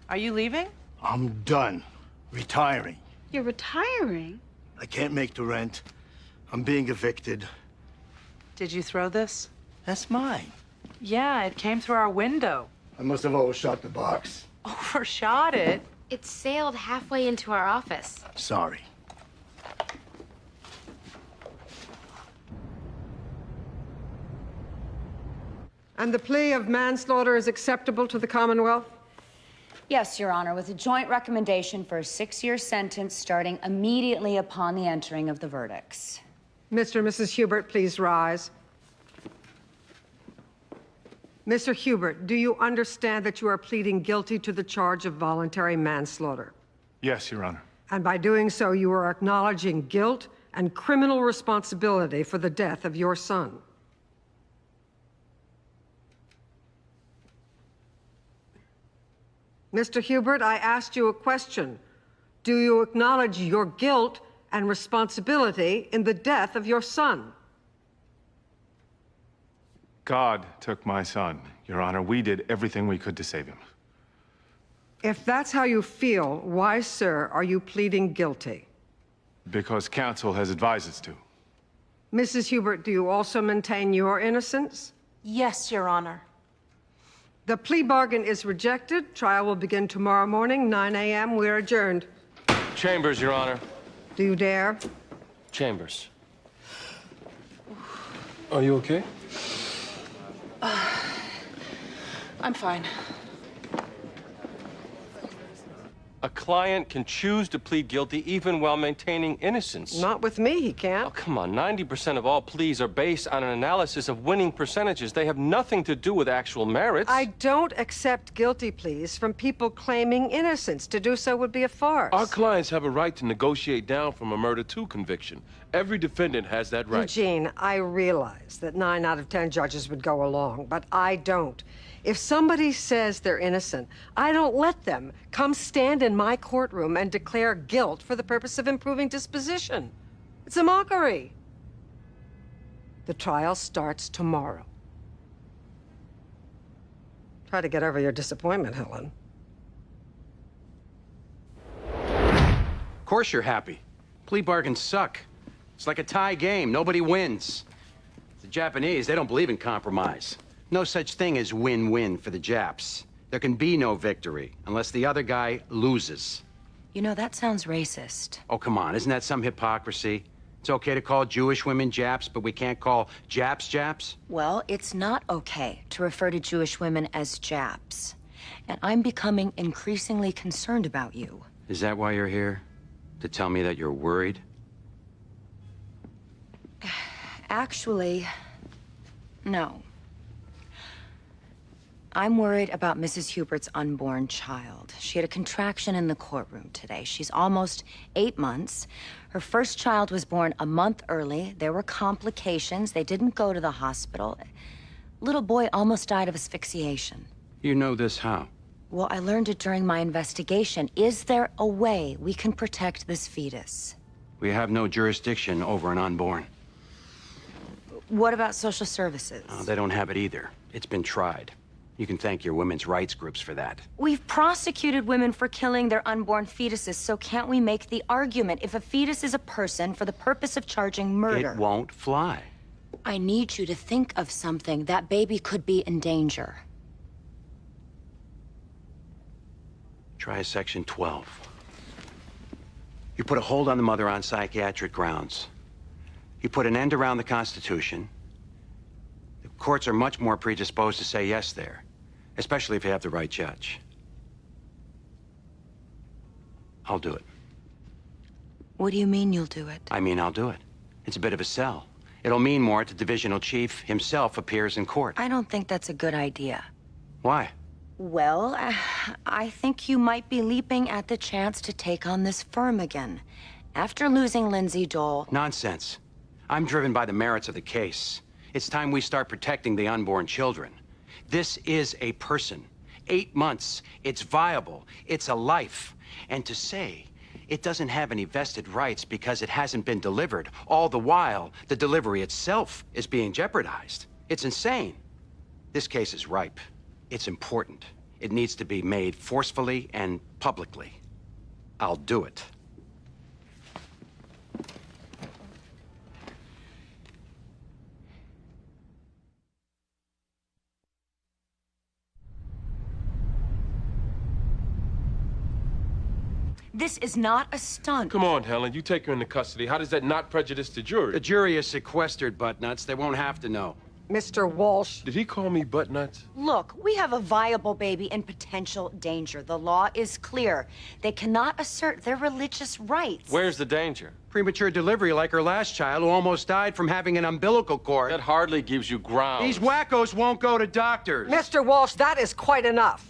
Are you leaving? I'm done. Retiring. You're retiring? I can't make the rent. I'm being evicted. Did you throw this? That's mine. Yeah, it came through our window. I must have overshot the box. Overshot it? It sailed halfway into our office. Sorry. And the plea of manslaughter is acceptable to the Commonwealth? Yes, Your Honor, with a joint recommendation for a 6-year sentence starting immediately upon the entering of the verdicts. Mr. and Mrs. Hubert, please rise. Mr. Hubert, do you understand that you are pleading guilty to the charge of voluntary manslaughter? Yes, Your Honor. And by doing so, you are acknowledging guilt and criminal responsibility for the death of your son. Mr. Hubert, I asked you a question. Do you acknowledge your guilt and responsibility in the death of your son? God took my son, Your Honor. We did everything we could to save him. If that's how you feel, why, sir, are you pleading guilty? Because counsel has advised us to. Mrs. Hubert, do you also maintain your innocence? Yes, Your Honor. The plea bargain is rejected. Trial will begin tomorrow morning, 9 a.m. We're adjourned. Chambers, Your Honor. Do you dare? Chambers. Are you okay? I'm fine. A client can choose to plead guilty even while maintaining innocence. Not with me, he can't. Oh, come on. 90% of all pleas are based on an analysis of winning percentages. They have nothing to do with actual merits. I don't accept guilty pleas from people claiming innocence. To do so would be a farce. Our clients have a right to negotiate down from a murder to conviction. Every defendant has that right. Eugene, I realize that 9 out of 10 judges would go along, but I don't. If somebody says they're innocent, I don't let them come stand in my courtroom and declare guilt for the purpose of improving disposition. It's a mockery. The trial starts tomorrow. Try to get over your disappointment, Helen. Of course you're happy. Plea bargains suck. It's like a tie game. Nobody wins. The Japanese, they don't believe in compromise. No such thing as win-win for the Japs. There can be no victory unless the other guy loses. You know, that sounds racist. Oh, come on. Isn't that some hypocrisy? It's okay to call Jewish women Japs, but we can't call Japs Japs? Well, it's not okay to refer to Jewish women as Japs. And I'm becoming increasingly concerned about you. Is that why you're here? To tell me that you're worried? Actually, no. I'm worried about Mrs. Hubert's unborn child. She had a contraction in the courtroom today. She's almost 8 months. Her first child was born a month early. There were complications. They didn't go to the hospital. Little boy almost died of asphyxiation. You know this how? Well, I learned it during my investigation. Is there a way we can protect this fetus? We have no jurisdiction over an unborn. What about social services? They don't have it either. It's been tried. You can thank your women's rights groups for that. We've prosecuted women for killing their unborn fetuses, so can't we make the argument if a fetus is a person for the purpose of charging murder? It won't fly. I need you to think of something. That baby could be in danger. Try Section 12. You put a hold on the mother on psychiatric grounds. You put an end around the Constitution. The courts are much more predisposed to say yes there, especially if you have the right judge. I'll do it. What do you mean you'll do it? I mean, I'll do it. It's a bit of a sell. It'll mean more if the divisional chief himself appears in court. I don't think that's a good idea. Why? Well, I think you might be leaping at the chance to take on this firm again. After losing Lindsay Dole... Nonsense. I'm driven by the merits of the case. It's time we start protecting the unborn children. This is a person. 8 months. It's viable. It's a life. And to say it doesn't have any vested rights because it hasn't been delivered, all the while the delivery itself is being jeopardized. It's insane. This case is ripe. It's important. It needs to be made forcefully and publicly. I'll do it. This is not a stunt. Come on, Helen. You take her into custody. How does that not prejudice the jury? The jury is sequestered, buttnuts. They won't have to know. Mr. Walsh. Did he call me butt nuts? Look, we have a viable baby in potential danger. The law is clear. They cannot assert their religious rights. Where's the danger? Premature delivery like her last child who almost died from having an umbilical cord. That hardly gives you grounds. These wackos won't go to doctors. Mr. Walsh, that is quite enough.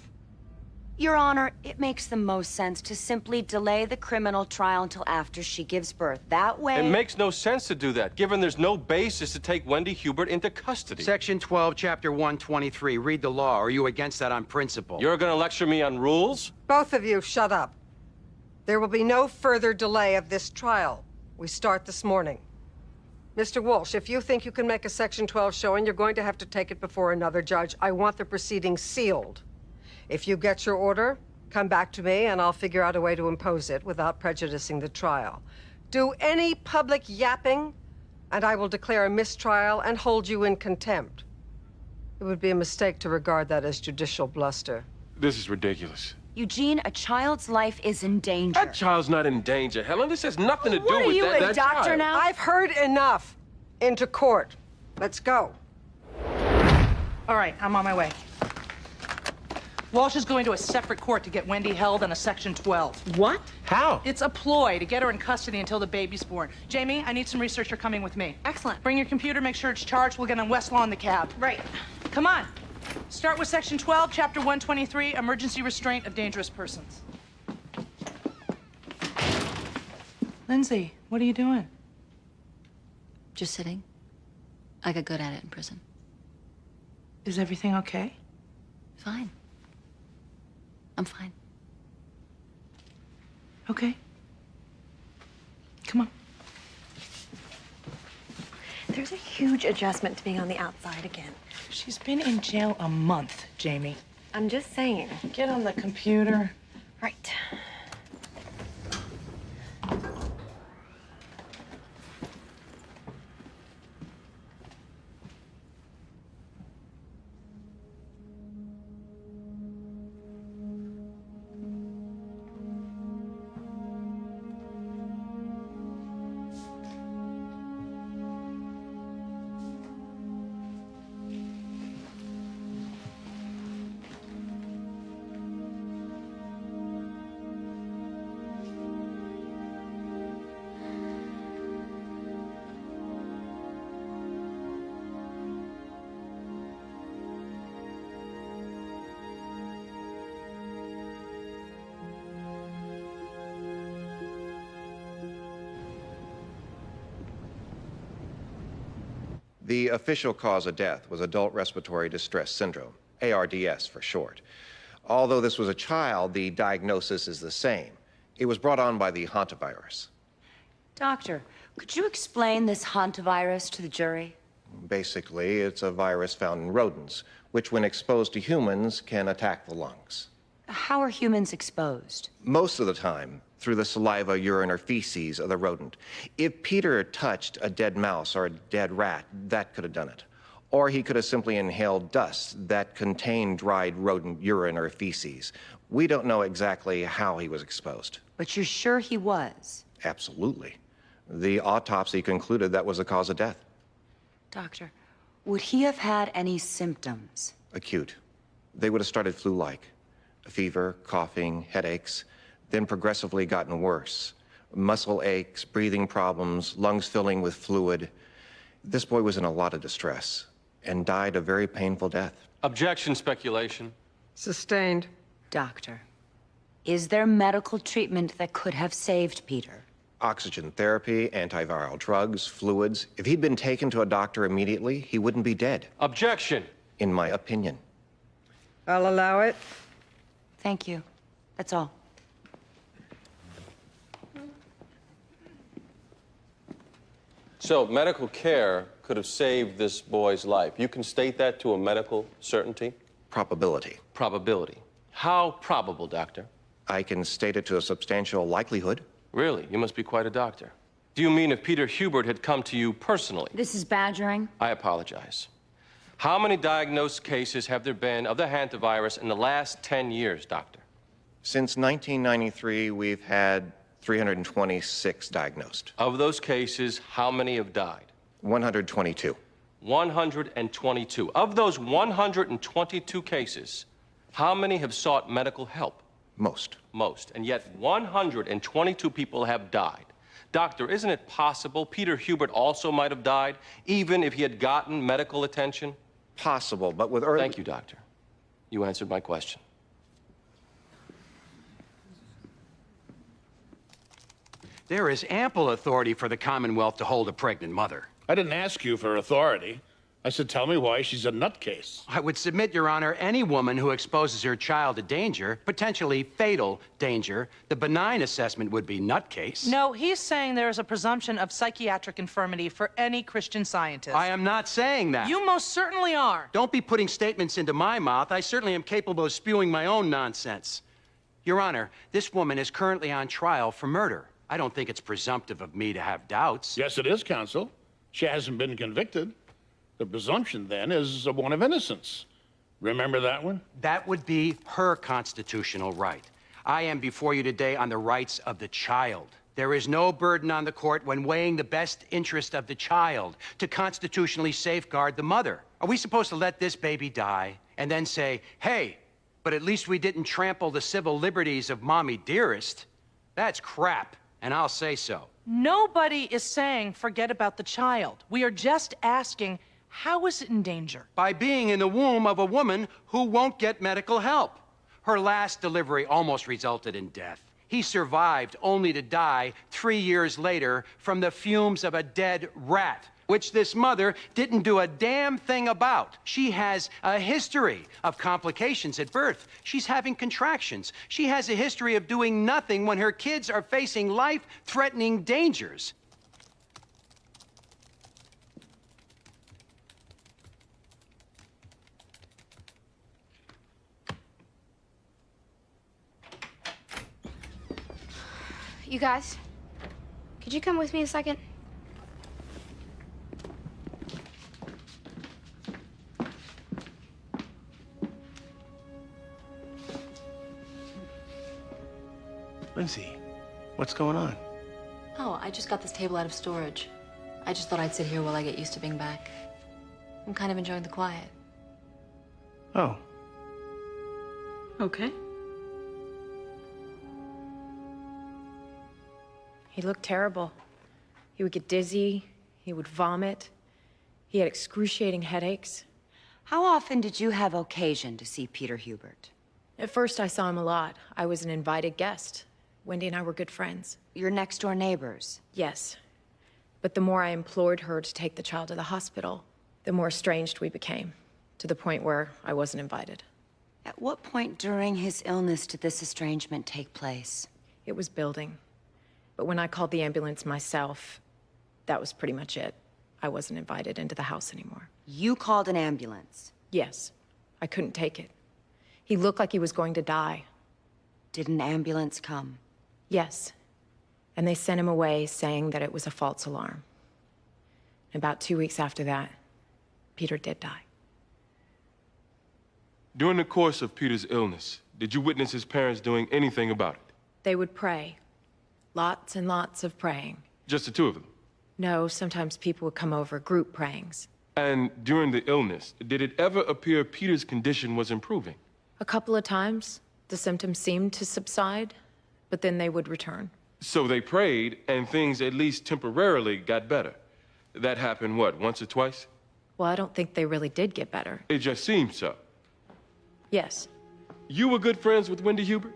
Your Honor, it makes the most sense to simply delay the criminal trial until after she gives birth. That way... It makes no sense to do that, given there's no basis to take Wendy Hubert into custody. Section 12, Chapter 123. Read the law. Are you against that on principle? You're gonna lecture me on rules? Both of you, shut up. There will be no further delay of this trial. We start this morning. Mr. Walsh, if you think you can make a Section 12 showing, you're going to have to take it before another judge. I want the proceedings sealed. If you get your order, come back to me and I'll figure out a way to impose it without prejudicing the trial. Do any public yapping, and I will declare a mistrial and hold you in contempt. It would be a mistake to regard that as judicial bluster. This is ridiculous. Eugene, a child's life is in danger. That child's not in danger, Helen. This has nothing to do What are with you, a that doctor child. now? I've heard enough. Into court. Let's go. All right, I'm on my way. Walsh is going to a separate court to get Wendy held on a Section 12. What? How? It's a ploy to get her in custody until the baby's born. Jamie, I need some researcher coming with me. Excellent. Bring your computer, make sure it's charged. We'll get on Westlaw in the cab. Right. Come on. Start with Section 12, Chapter 123, Emergency Restraint of Dangerous Persons. Lindsay, what are you doing? Just sitting. I got good at it in prison. Is everything okay? Fine. I'm fine. Okay. Come on. There's a huge adjustment to being on the outside again. She's been in jail a month, Jamie. I'm just saying. Get on the computer. Right. The official cause of death was adult respiratory distress syndrome, ARDS for short. Although this was a child, the diagnosis is the same. It was brought on by the hantavirus. Doctor, could you explain this hantavirus to the jury? Basically, it's a virus found in rodents, which when exposed to humans can attack the lungs. How are humans exposed? Most of the time, through the saliva, urine, or feces of the rodent. If Peter touched a dead mouse or a dead rat, that could have done it. Or he could have simply inhaled dust that contained dried rodent urine or feces. We don't know exactly how he was exposed. But you're sure he was? Absolutely. The autopsy concluded that was the cause of death. Doctor, would he have had any symptoms? Acute. They would have started flu-like. Fever, coughing, headaches, then progressively gotten worse. Muscle aches, breathing problems, lungs filling with fluid. This boy was in a lot of distress and died a very painful death. Objection, speculation. Sustained. Doctor, is there medical treatment that could have saved Peter? Oxygen therapy, antiviral drugs, fluids. If he'd been taken to a doctor immediately, he wouldn't be dead. Objection. In my opinion. I'll allow it. Thank you. That's all. So, medical care could have saved this boy's life. You can state that to a medical certainty? Probability. Probability. How probable, doctor? I can state it to a substantial likelihood. Really? You must be quite a doctor. Do you mean if Peter Hubert had come to you personally? This is badgering. I apologize. How many diagnosed cases have there been of the hantavirus in the last 10 years, doctor? Since 1993, we've had 326 diagnosed. Of those cases, how many have died? 122. 122. Of those 122 cases, how many have sought medical help? Most. Most. And yet 122 people have died. Doctor, isn't it possible Peter Hubert also might have died, even if he had gotten medical attention? Possible, but with early... Thank you, Doctor. You answered my question. There is ample authority for the Commonwealth to hold a pregnant mother. I didn't ask you for authority. I said, tell me why she's a nutcase. I would submit, Your Honor, any woman who exposes her child to danger, potentially fatal danger, the benign assessment would be nutcase. No, he's saying there is a presumption of psychiatric infirmity for any Christian Scientist. I am not saying that. You most certainly are. Don't be putting statements into my mouth. I certainly am capable of spewing my own nonsense. Your Honor, this woman is currently on trial for murder. I don't think it's presumptive of me to have doubts. Yes, it is, counsel. She hasn't been convicted. The presumption, then, is one of innocence. Remember that one? That would be her constitutional right. I am before you today on the rights of the child. There is no burden on the court when weighing the best interest of the child to constitutionally safeguard the mother. Are we supposed to let this baby die and then say, hey, but at least we didn't trample the civil liberties of Mommy Dearest? That's crap, and I'll say so. Nobody is saying forget about the child. We are just asking, how is it in danger? By being in the womb of a woman who won't get medical help. Her last delivery almost resulted in death. He survived only to die 3 years later from the fumes of a dead rat, which this mother didn't do a damn thing about. She has a history of complications at birth. She's having contractions. She has a history of doing nothing when her kids are facing life-threatening dangers. You guys, could you come with me a second? Lindsay, what's going on? Oh, I just got this table out of storage. I just thought I'd sit here while I get used to being back. I'm kind of enjoying the quiet. Oh. Okay. He looked terrible. He would get dizzy, he would vomit, he had excruciating headaches. How often did you have occasion to see Peter Hubert? At first, I saw him a lot. I was an invited guest. Wendy and I were good friends. Your next-door neighbors? Yes. But the more I implored her to take the child to the hospital, the more estranged we became, to the point where I wasn't invited. At what point during his illness did this estrangement take place? It was building. But when I called the ambulance myself, that was pretty much it. I wasn't invited into the house anymore. You called an ambulance? Yes. I couldn't take it. He looked like he was going to die. Did an ambulance come? Yes. And they sent him away saying that it was a false alarm. About 2 weeks after that, Peter did die. During the course of Peter's illness, did you witness his parents doing anything about it? They would pray. Lots and lots of praying. Just the two of them? No, sometimes people would come over, group prayings. And during the illness, did it ever appear Peter's condition was improving? A couple of times, the symptoms seemed to subside, but then they would return. So they prayed, and things at least temporarily got better. That happened, what, once or twice? Well, I don't think they really did get better. It just seemed so. Yes. You were good friends with Wendy Hubert?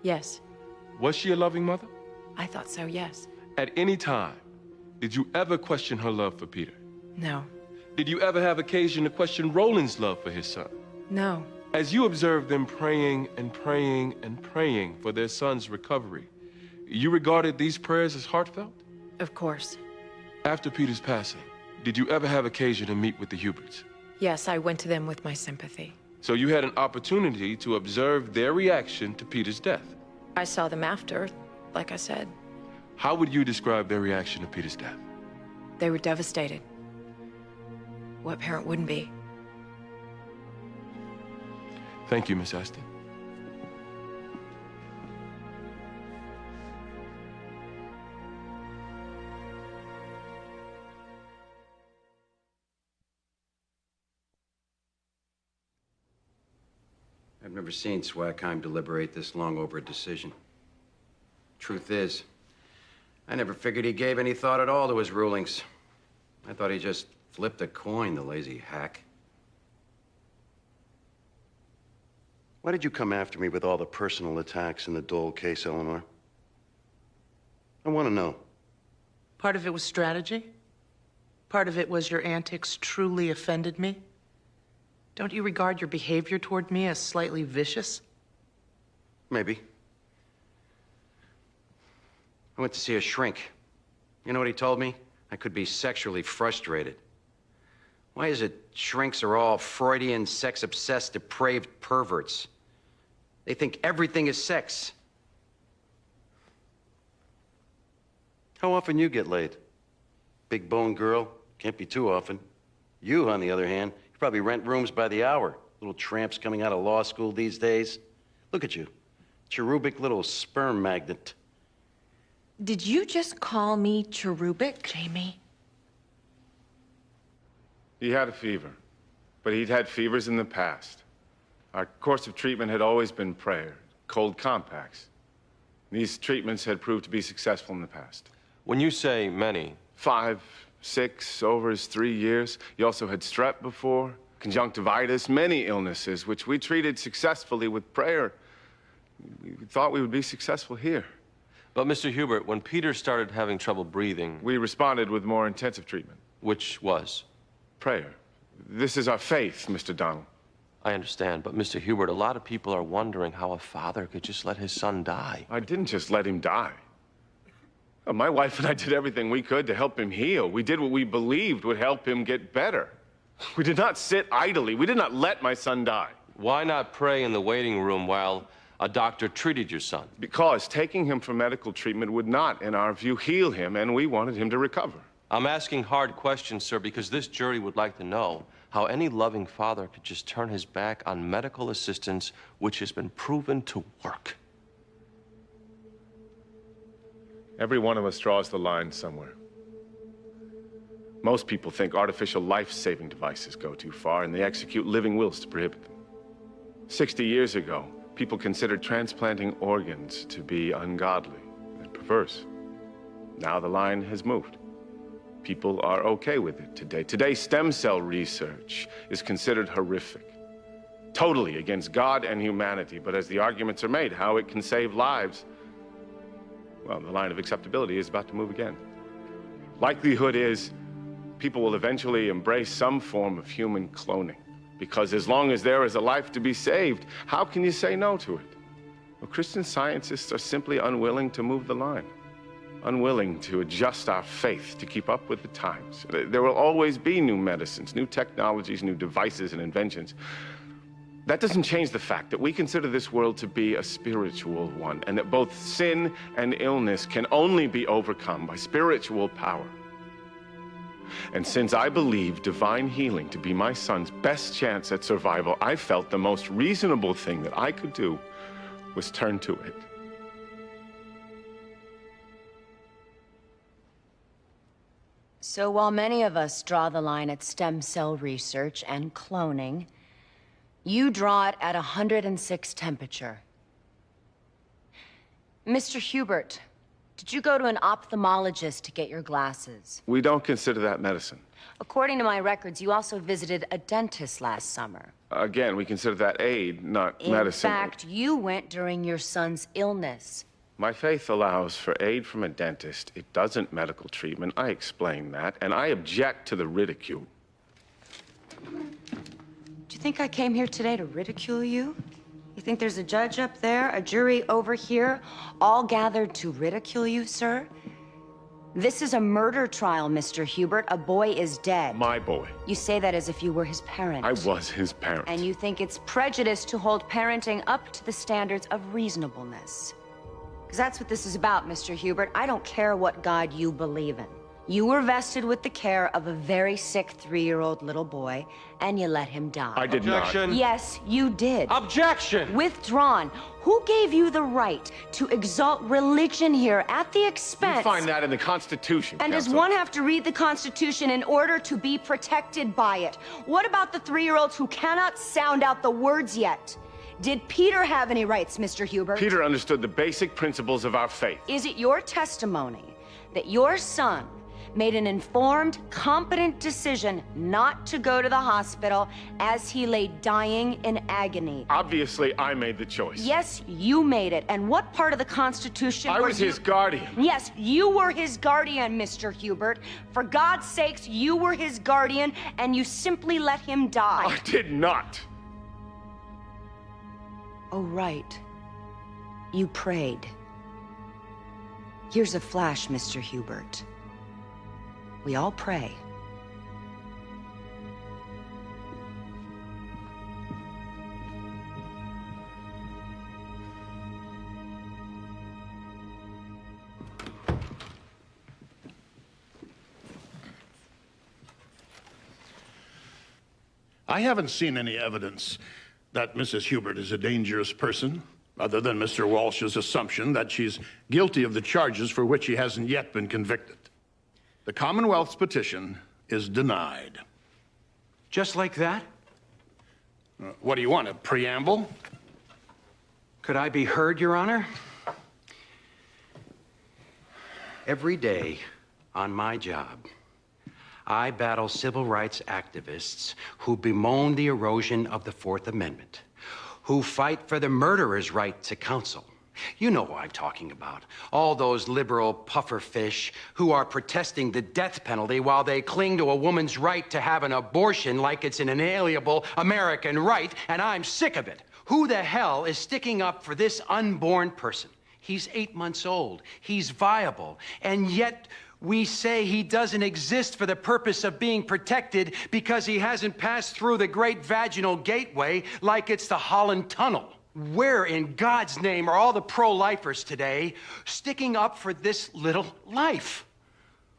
Yes. Was she a loving mother? I thought so, yes. At any time, did you ever question her love for Peter? No. Did you ever have occasion to question Roland's love for his son? No. As you observed them praying and praying and praying for their son's recovery, you regarded these prayers as heartfelt? Of course. After Peter's passing, did you ever have occasion to meet with the Huberts? Yes, I went to them with my sympathy. So you had an opportunity to observe their reaction to Peter's death? I saw them after, like I said. How would you describe their reaction to Peter's death? They were devastated. What parent wouldn't be? Thank you, Miss Aston. I've never seen Swackheim deliberate this long over a decision. Truth is, I never figured he gave any thought at all to his rulings. I thought he just flipped a coin, the lazy hack. Why did you come after me with all the personal attacks in the Dole case, Eleanor? I want to know. Part of it was strategy. Part of it was your antics truly offended me. Don't you regard your behavior toward me as slightly vicious? Maybe. I went to see a shrink. You know what he told me? I could be sexually frustrated. Why is it shrinks are all Freudian, sex-obsessed, depraved perverts? They think everything is sex. How often you get laid? Big bone girl? Can't be too often. You, on the other hand, you probably rent rooms by the hour. Little tramps coming out of law school these days. Look at you. Cherubic little sperm magnet. Did you just call me cherubic? Jamie. He had a fever, but he'd had fevers in the past. Our course of treatment had always been prayer, cold compacts. These treatments had proved to be successful in the past. When you say many... 5, 6, over his 3 years. He also had strep before, conjunctivitis, many illnesses, which we treated successfully with prayer. We thought we would be successful here. But Mr. Hubert, when Peter started having trouble breathing... We responded with more intensive treatment. Which was? Prayer. This is our faith, Mr. Donald. I understand, but Mr. Hubert, a lot of people are wondering how a father could just let his son die. I didn't just let him die. My wife and I did everything we could to help him heal. We did what we believed would help him get better. We did not sit idly. We did not let my son die. Why not pray in the waiting room while a doctor treated your son? Because taking him for medical treatment would not, in our view, heal him, and we wanted him to recover. I'm asking hard questions, sir, because this jury would like to know how any loving father could just turn his back on medical assistance which has been proven to work. Every one of us draws the line somewhere. Most people think artificial life-saving devices go too far, and they execute living wills to prohibit them. 60 years ago, people considered transplanting organs to be ungodly and perverse. Now the line has moved. People are okay with it today. Today, stem cell research is considered horrific, totally against God and humanity. But as the arguments are made, how it can save lives, well, the line of acceptability is about to move again. Likelihood is people will eventually embrace some form of human cloning, because as long as there is a life to be saved, how can you say no to it? Well, Christian scientists are simply unwilling to move the line. Unwilling to adjust our faith to keep up with the times. There will always be new medicines, new technologies, new devices and inventions. That doesn't change the fact that we consider this world to be a spiritual one, and that both sin and illness can only be overcome by spiritual power. And since I believe divine healing to be my son's best chance at survival, I felt the most reasonable thing that I could do was turn to it. So while many of us draw the line at stem cell research and cloning, you draw it at 106 temperature. Mr. Hubert, did you go to an ophthalmologist to get your glasses? We don't consider that medicine. According to my records, you also visited a dentist last summer. Again, we consider that aid, not medicine. In fact, you went during your son's illness. My faith allows for aid from a dentist. It doesn't medical treatment. I explain that, and I object to the ridicule. Do you think I came here today to ridicule you? You think there's a judge up there, a jury over here, all gathered to ridicule you, sir? This is a murder trial, Mr. Hubert. A boy is dead. My boy. You say that as if you were his parent. I was his parent. And you think it's prejudice to hold parenting up to the standards of reasonableness. Because that's what this is about, Mr. Hubert. I don't care what God you believe in. You were vested with the care of a very sick 3-year-old little boy, and you let him die. I did not. Objection. Yes, you did. Objection! Withdrawn. Who gave you the right to exalt religion here at the expense? You find that in the Constitution, And does Counsel. one have to read the Constitution in order to be protected by it? What about the 3-year-olds who cannot sound out the words yet? Did Peter have any rights, Mr. Hubert? Peter understood the basic principles of our faith. Is it your testimony that your son made an informed, competent decision not to go to the hospital as he lay dying in agony? Obviously, I made the choice. Yes, you made it. And what part of the Constitution I were was you- his guardian. Yes, you were his guardian, Mr. Hubert. For God's sakes, you were his guardian, and you simply let him die. I did not. Oh, right. You prayed. Here's a flash, Mr. Hubert. We all pray. I haven't seen any evidence that Mrs. Hubert is a dangerous person, other than Mr. Walsh's assumption that she's guilty of the charges for which she hasn't yet been convicted. The Commonwealth's petition is denied. Just like that? What do you want, a preamble? Could I be heard, Your Honor? Every day on my job, I battle civil rights activists who bemoan the erosion of the Fourth Amendment, who fight for the murderer's right to counsel. You know who I'm talking about. All those liberal pufferfish who are protesting the death penalty while they cling to a woman's right to have an abortion like it's an inalienable American right, and I'm sick of it. Who the hell is sticking up for this unborn person? He's 8 months old. He's viable. And yet we say he doesn't exist for the purpose of being protected because he hasn't passed through the Great Vaginal Gateway like it's the Holland Tunnel. Where in God's name are all the pro-lifers today sticking up for this little life?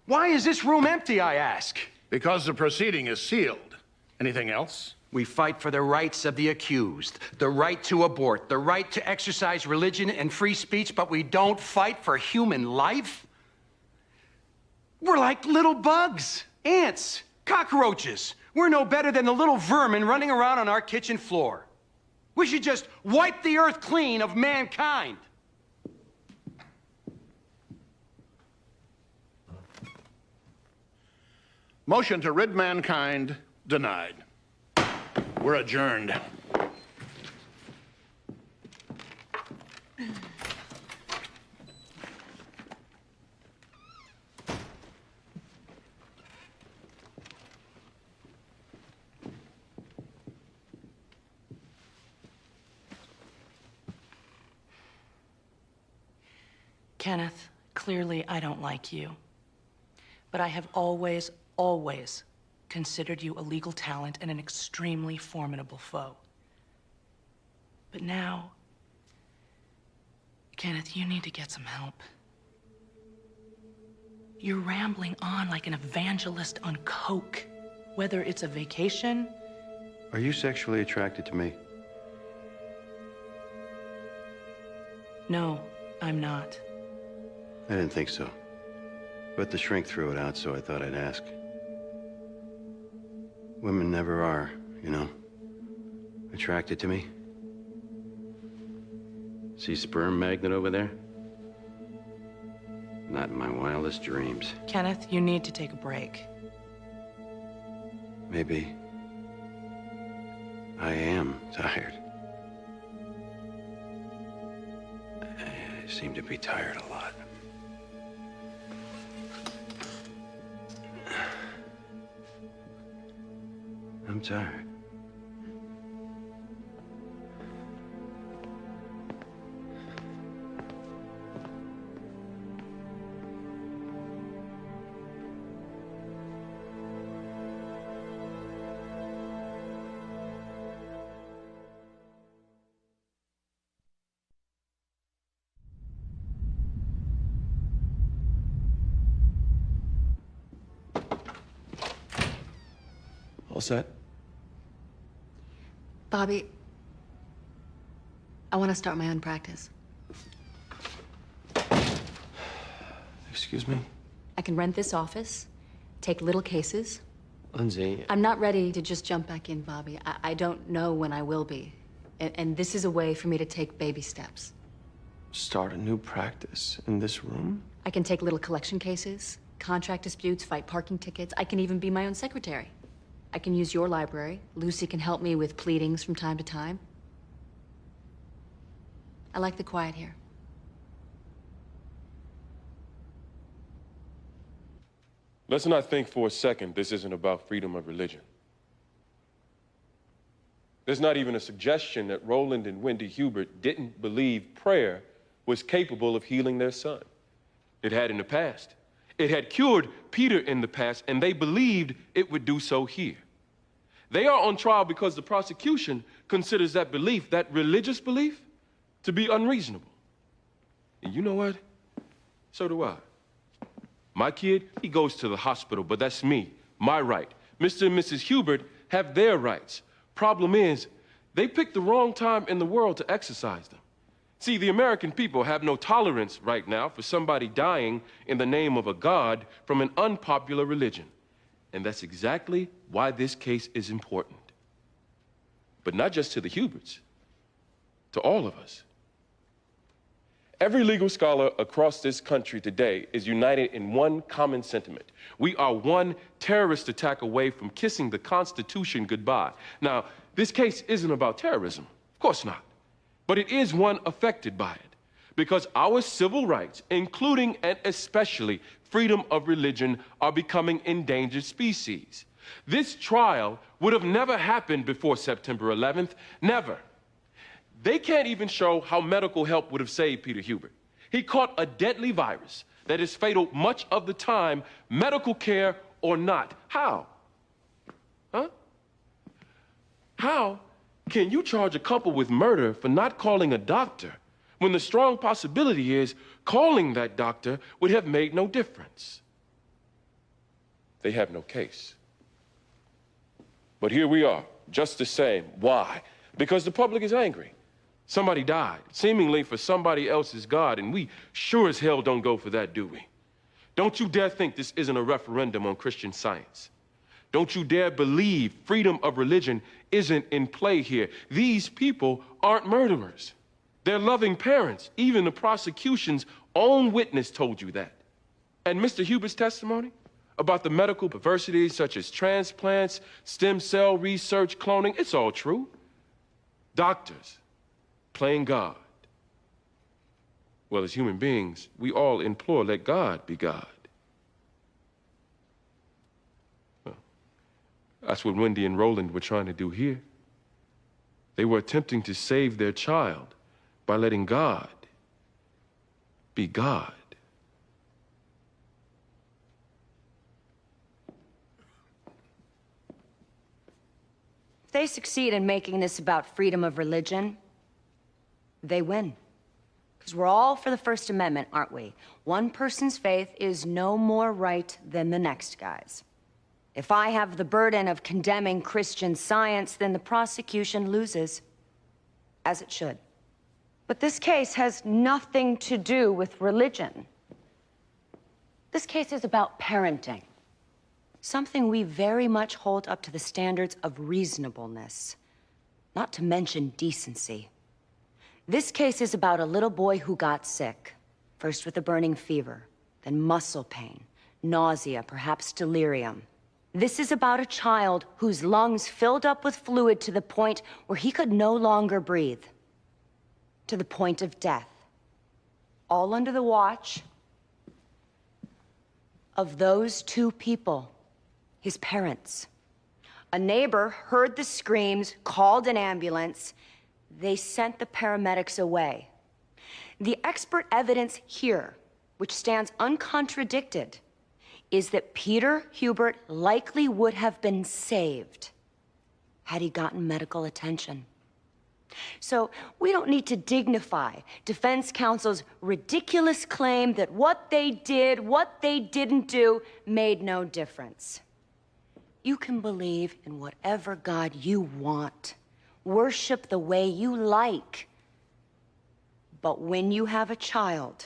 Why is this room empty, I ask? Because the proceeding is sealed. Anything else? We fight for the rights of the accused, the right to abort, the right to exercise religion and free speech, but we don't fight for human life? We're like little bugs, ants, cockroaches. We're no better than the little vermin running around on our kitchen floor. We should just wipe the earth clean of mankind. Motion to rid mankind denied. We're adjourned. Kenneth, clearly I don't like you. But I have always, always considered you a legal talent and an extremely formidable foe. But now, Kenneth, you need to get some help. You're rambling on like an evangelist on coke, whether it's a vacation. Are you sexually attracted to me? No, I'm not. I didn't think so. But the shrink threw it out, so I thought I'd ask. Women never are, you know, attracted to me. See sperm magnet over there? Not in my wildest dreams. Kenneth, you need to take a break. Maybe I am tired. I seem to be tired a lot. I'm tired. All set? Bobby, I want to start my own practice. Excuse me? I can rent this office, take little cases. Lindsay. I'm not ready to just jump back in, Bobby. I don't know when I will be. And this is a way for me to take baby steps. Start a new practice in this room? I can take little collection cases, contract disputes, fight parking tickets. I can even be my own secretary. I can use your library. Lucy can help me with pleadings from time to time. I like the quiet here. Let's not think for a second this isn't about freedom of religion. There's not even a suggestion that Roland and Wendy Hubert didn't believe prayer was capable of healing their son. It had in the past. It had cured Peter in the past, and they believed it would do so here. They are on trial because the prosecution considers that belief, that religious belief, to be unreasonable. And you know what? So do I. My kid, he goes to the hospital, but that's me, my right. Mr. and Mrs. Hubert have their rights. Problem is, they picked the wrong time in the world to exercise them. See, the American people have no tolerance right now for somebody dying in the name of a god from an unpopular religion. And that's exactly why this case is important. But not just to the Huberts, to all of us. Every legal scholar across this country today is united in one common sentiment. We are one terrorist attack away from kissing the Constitution goodbye. Now, this case isn't about terrorism, of course not. But it is one affected by it, because our civil rights, including and especially freedom of religion, are becoming endangered species. This trial would have never happened before September 11th, never. They can't even show how medical help would have saved Peter Hubert. He caught a deadly virus that is fatal much of the time, medical care or not. How? Huh? How can you charge a couple with murder for not calling a doctor when the strong possibility is calling that doctor would have made no difference? They have no case. But here we are, just the same. Why? Because the public is angry. Somebody died, seemingly for somebody else's God, and we sure as hell don't go for that, do we? Don't you dare think this isn't a referendum on Christian Science. Don't you dare believe freedom of religion isn't in play here. These people aren't murderers. They're loving parents. Even the prosecution's own witness told you that. And Mr. Hubert's testimony about the medical perversities such as transplants, stem cell research, cloning, it's all true. Doctors playing God. Well, as human beings, we all implore, let God be God. Well, that's what Wendy and Roland were trying to do here. They were attempting to save their child by letting God be God. If they succeed in making this about freedom of religion, they win. Because we're all for the First Amendment, aren't we? One person's faith is no more right than the next guy's. If I have the burden of condemning Christian Science, then the prosecution loses, as it should. But this case has nothing to do with religion. This case is about parenting. Something we very much hold up to the standards of reasonableness, not to mention decency. This case is about a little boy who got sick, first with a burning fever, then muscle pain, nausea, perhaps delirium. This is about a child whose lungs filled up with fluid to the point where he could no longer breathe, to the point of death, all under the watch of those two people, his parents. A neighbor heard the screams, called an ambulance. They sent the paramedics away. The expert evidence here, which stands uncontradicted, is that Peter Hubert likely would have been saved had he gotten medical attention. So we don't need to dignify defense counsel's ridiculous claim that what they did, what they didn't do, made no difference. You can believe in whatever God you want. Worship the way you like. But when you have a child,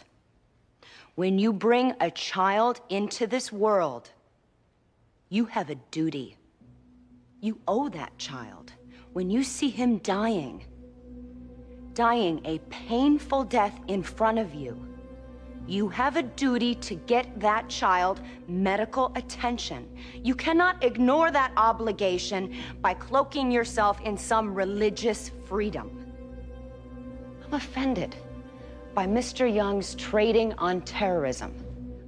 when you bring a child into this world, you have a duty. You owe that child. When you see him dying, dying a painful death in front of you, you have a duty to get that child medical attention. You cannot ignore that obligation by cloaking yourself in some religious freedom. I'm offended by Mr. Young's trading on terrorism,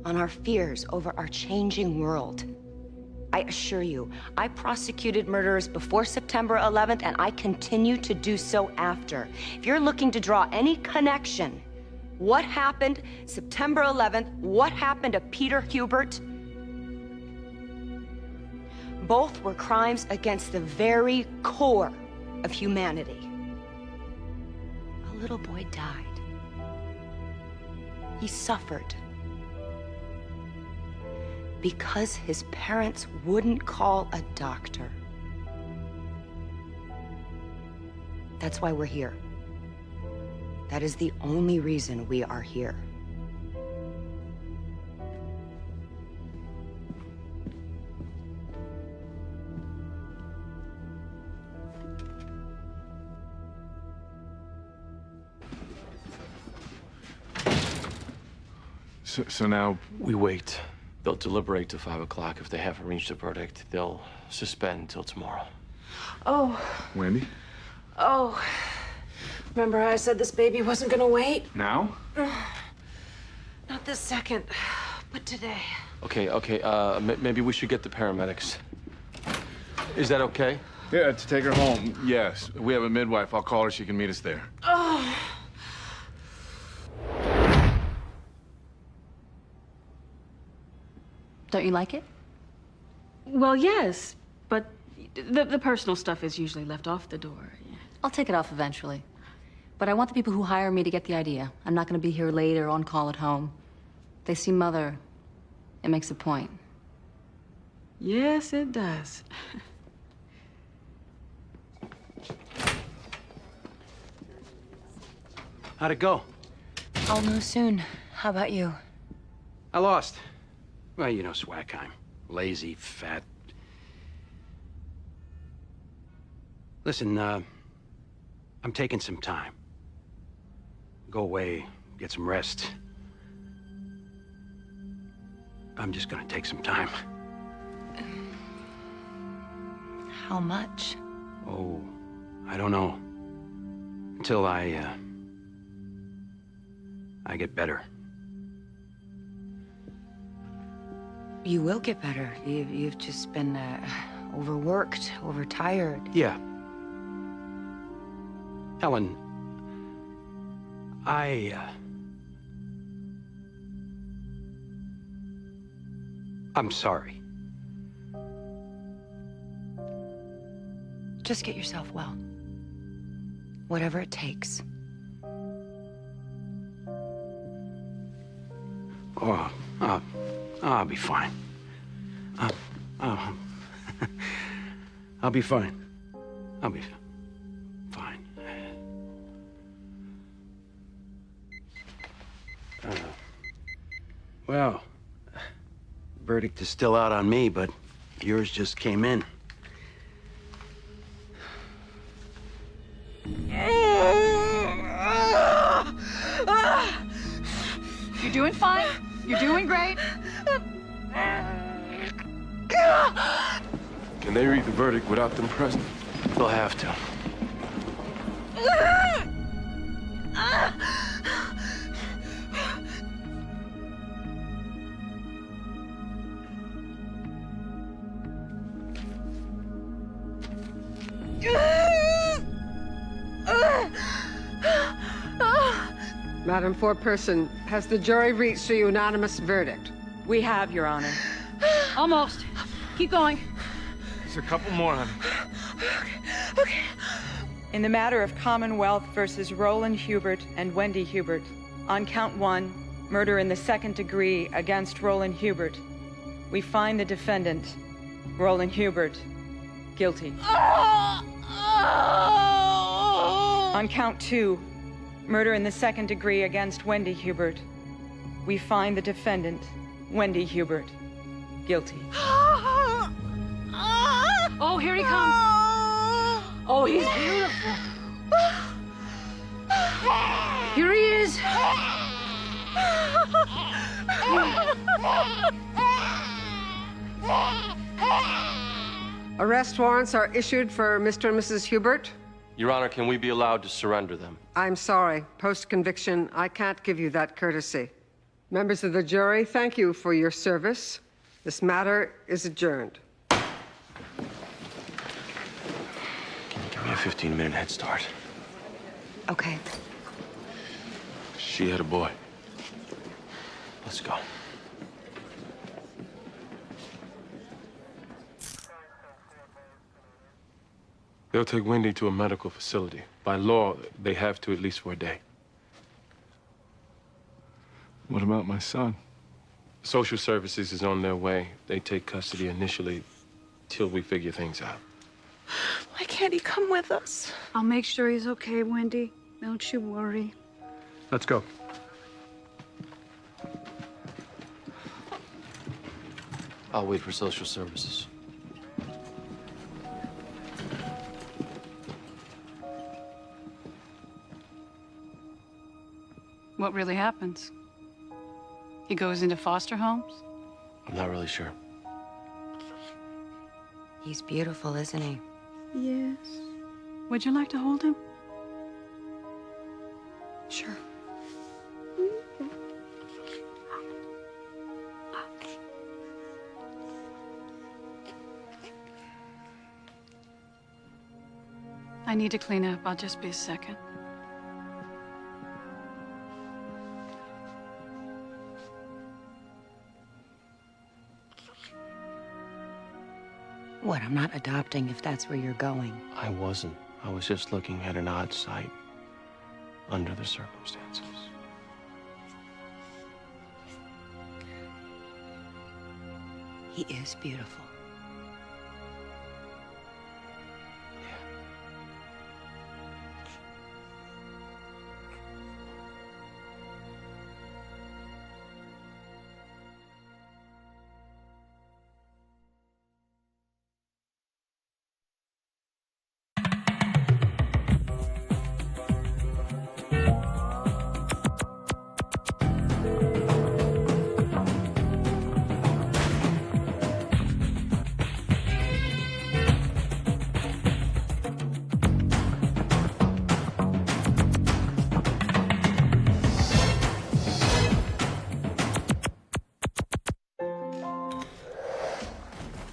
on our fears over our changing world. I assure you, I prosecuted murderers before September 11th, and I continue to do so after. If you're looking to draw any connection, what happened September 11th, what happened to Peter Hubert? Both were crimes against the very core of humanity. A little boy died. He suffered because his parents wouldn't call a doctor. That's why we're here. That is the only reason we are here. So now we wait. They'll deliberate till 5 o'clock. If they haven't reached a verdict, they'll suspend until tomorrow. Oh, Wendy? oh. Remember I said this baby wasn't gonna wait? Now? Not this second, but today. Okay, maybe we should get the paramedics. Is that okay? Yeah, to take her home, yes. We have a midwife. I'll call her. She can meet us there. Oh. Don't you like it? Well, yes, but the personal stuff is usually left off the door. I'll take it off eventually. But I want the people who hire me to get the idea. I'm not going to be here late or on call at home. They see Mother. It makes a point. Yes, it does. How'd it go? I'll know soon. How about you? I lost. Well, you know Swackheim. Lazy, fat. Listen, I'm taking some time. Go away, get some rest. I'm just gonna take some time. How much? Oh, I don't know. Until I get better. You will get better. You've just been overworked, overtired. Yeah. Helen, I'm sorry. Just get yourself well. Whatever it takes. Oh, I'll be fine. I'll be fine. I'll be fine. Well, verdict is still out on me, but yours just came in. You're doing fine. You're doing great. Can they read the verdict without them present? They'll have to. Madam Foreperson, has the jury reached a unanimous verdict? We have, Your Honor. Almost. Keep going. There's a couple more, honey. Okay. In the matter of Commonwealth versus Roland Hubert and Wendy Hubert, on count 1, murder in the second degree against Roland Hubert, we find the defendant, Roland Hubert, guilty. On count 2, murder in the second degree against Wendy Hubert, we find the defendant, Wendy Hubert, guilty. Oh, here he comes. Oh, he's beautiful. Please! Arrest warrants are issued for Mr. and Mrs. Hubert. Your Honor, can we be allowed to surrender them? I'm sorry. Post-conviction, I can't give you that courtesy. Members of the jury, thank you for your service. This matter is adjourned. Can you give me a 15-minute head start? Okay. She had a boy. Let's go. They'll take Wendy to a medical facility. By law, they have to at least for a day. What about my son? Social services is on their way. They take custody initially till we figure things out. Why can't he come with us? I'll make sure he's okay, Wendy. Don't you worry. Let's go. I'll wait for social services. What really happens? He goes into foster homes? I'm not really sure. He's beautiful, isn't he? Yes. Would you like to hold him? Sure. I need to clean up. I'll just be a second. What, I'm not adopting if that's where you're going. I wasn't. I was just looking at an odd sight under the circumstances. He is beautiful.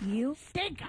You stink.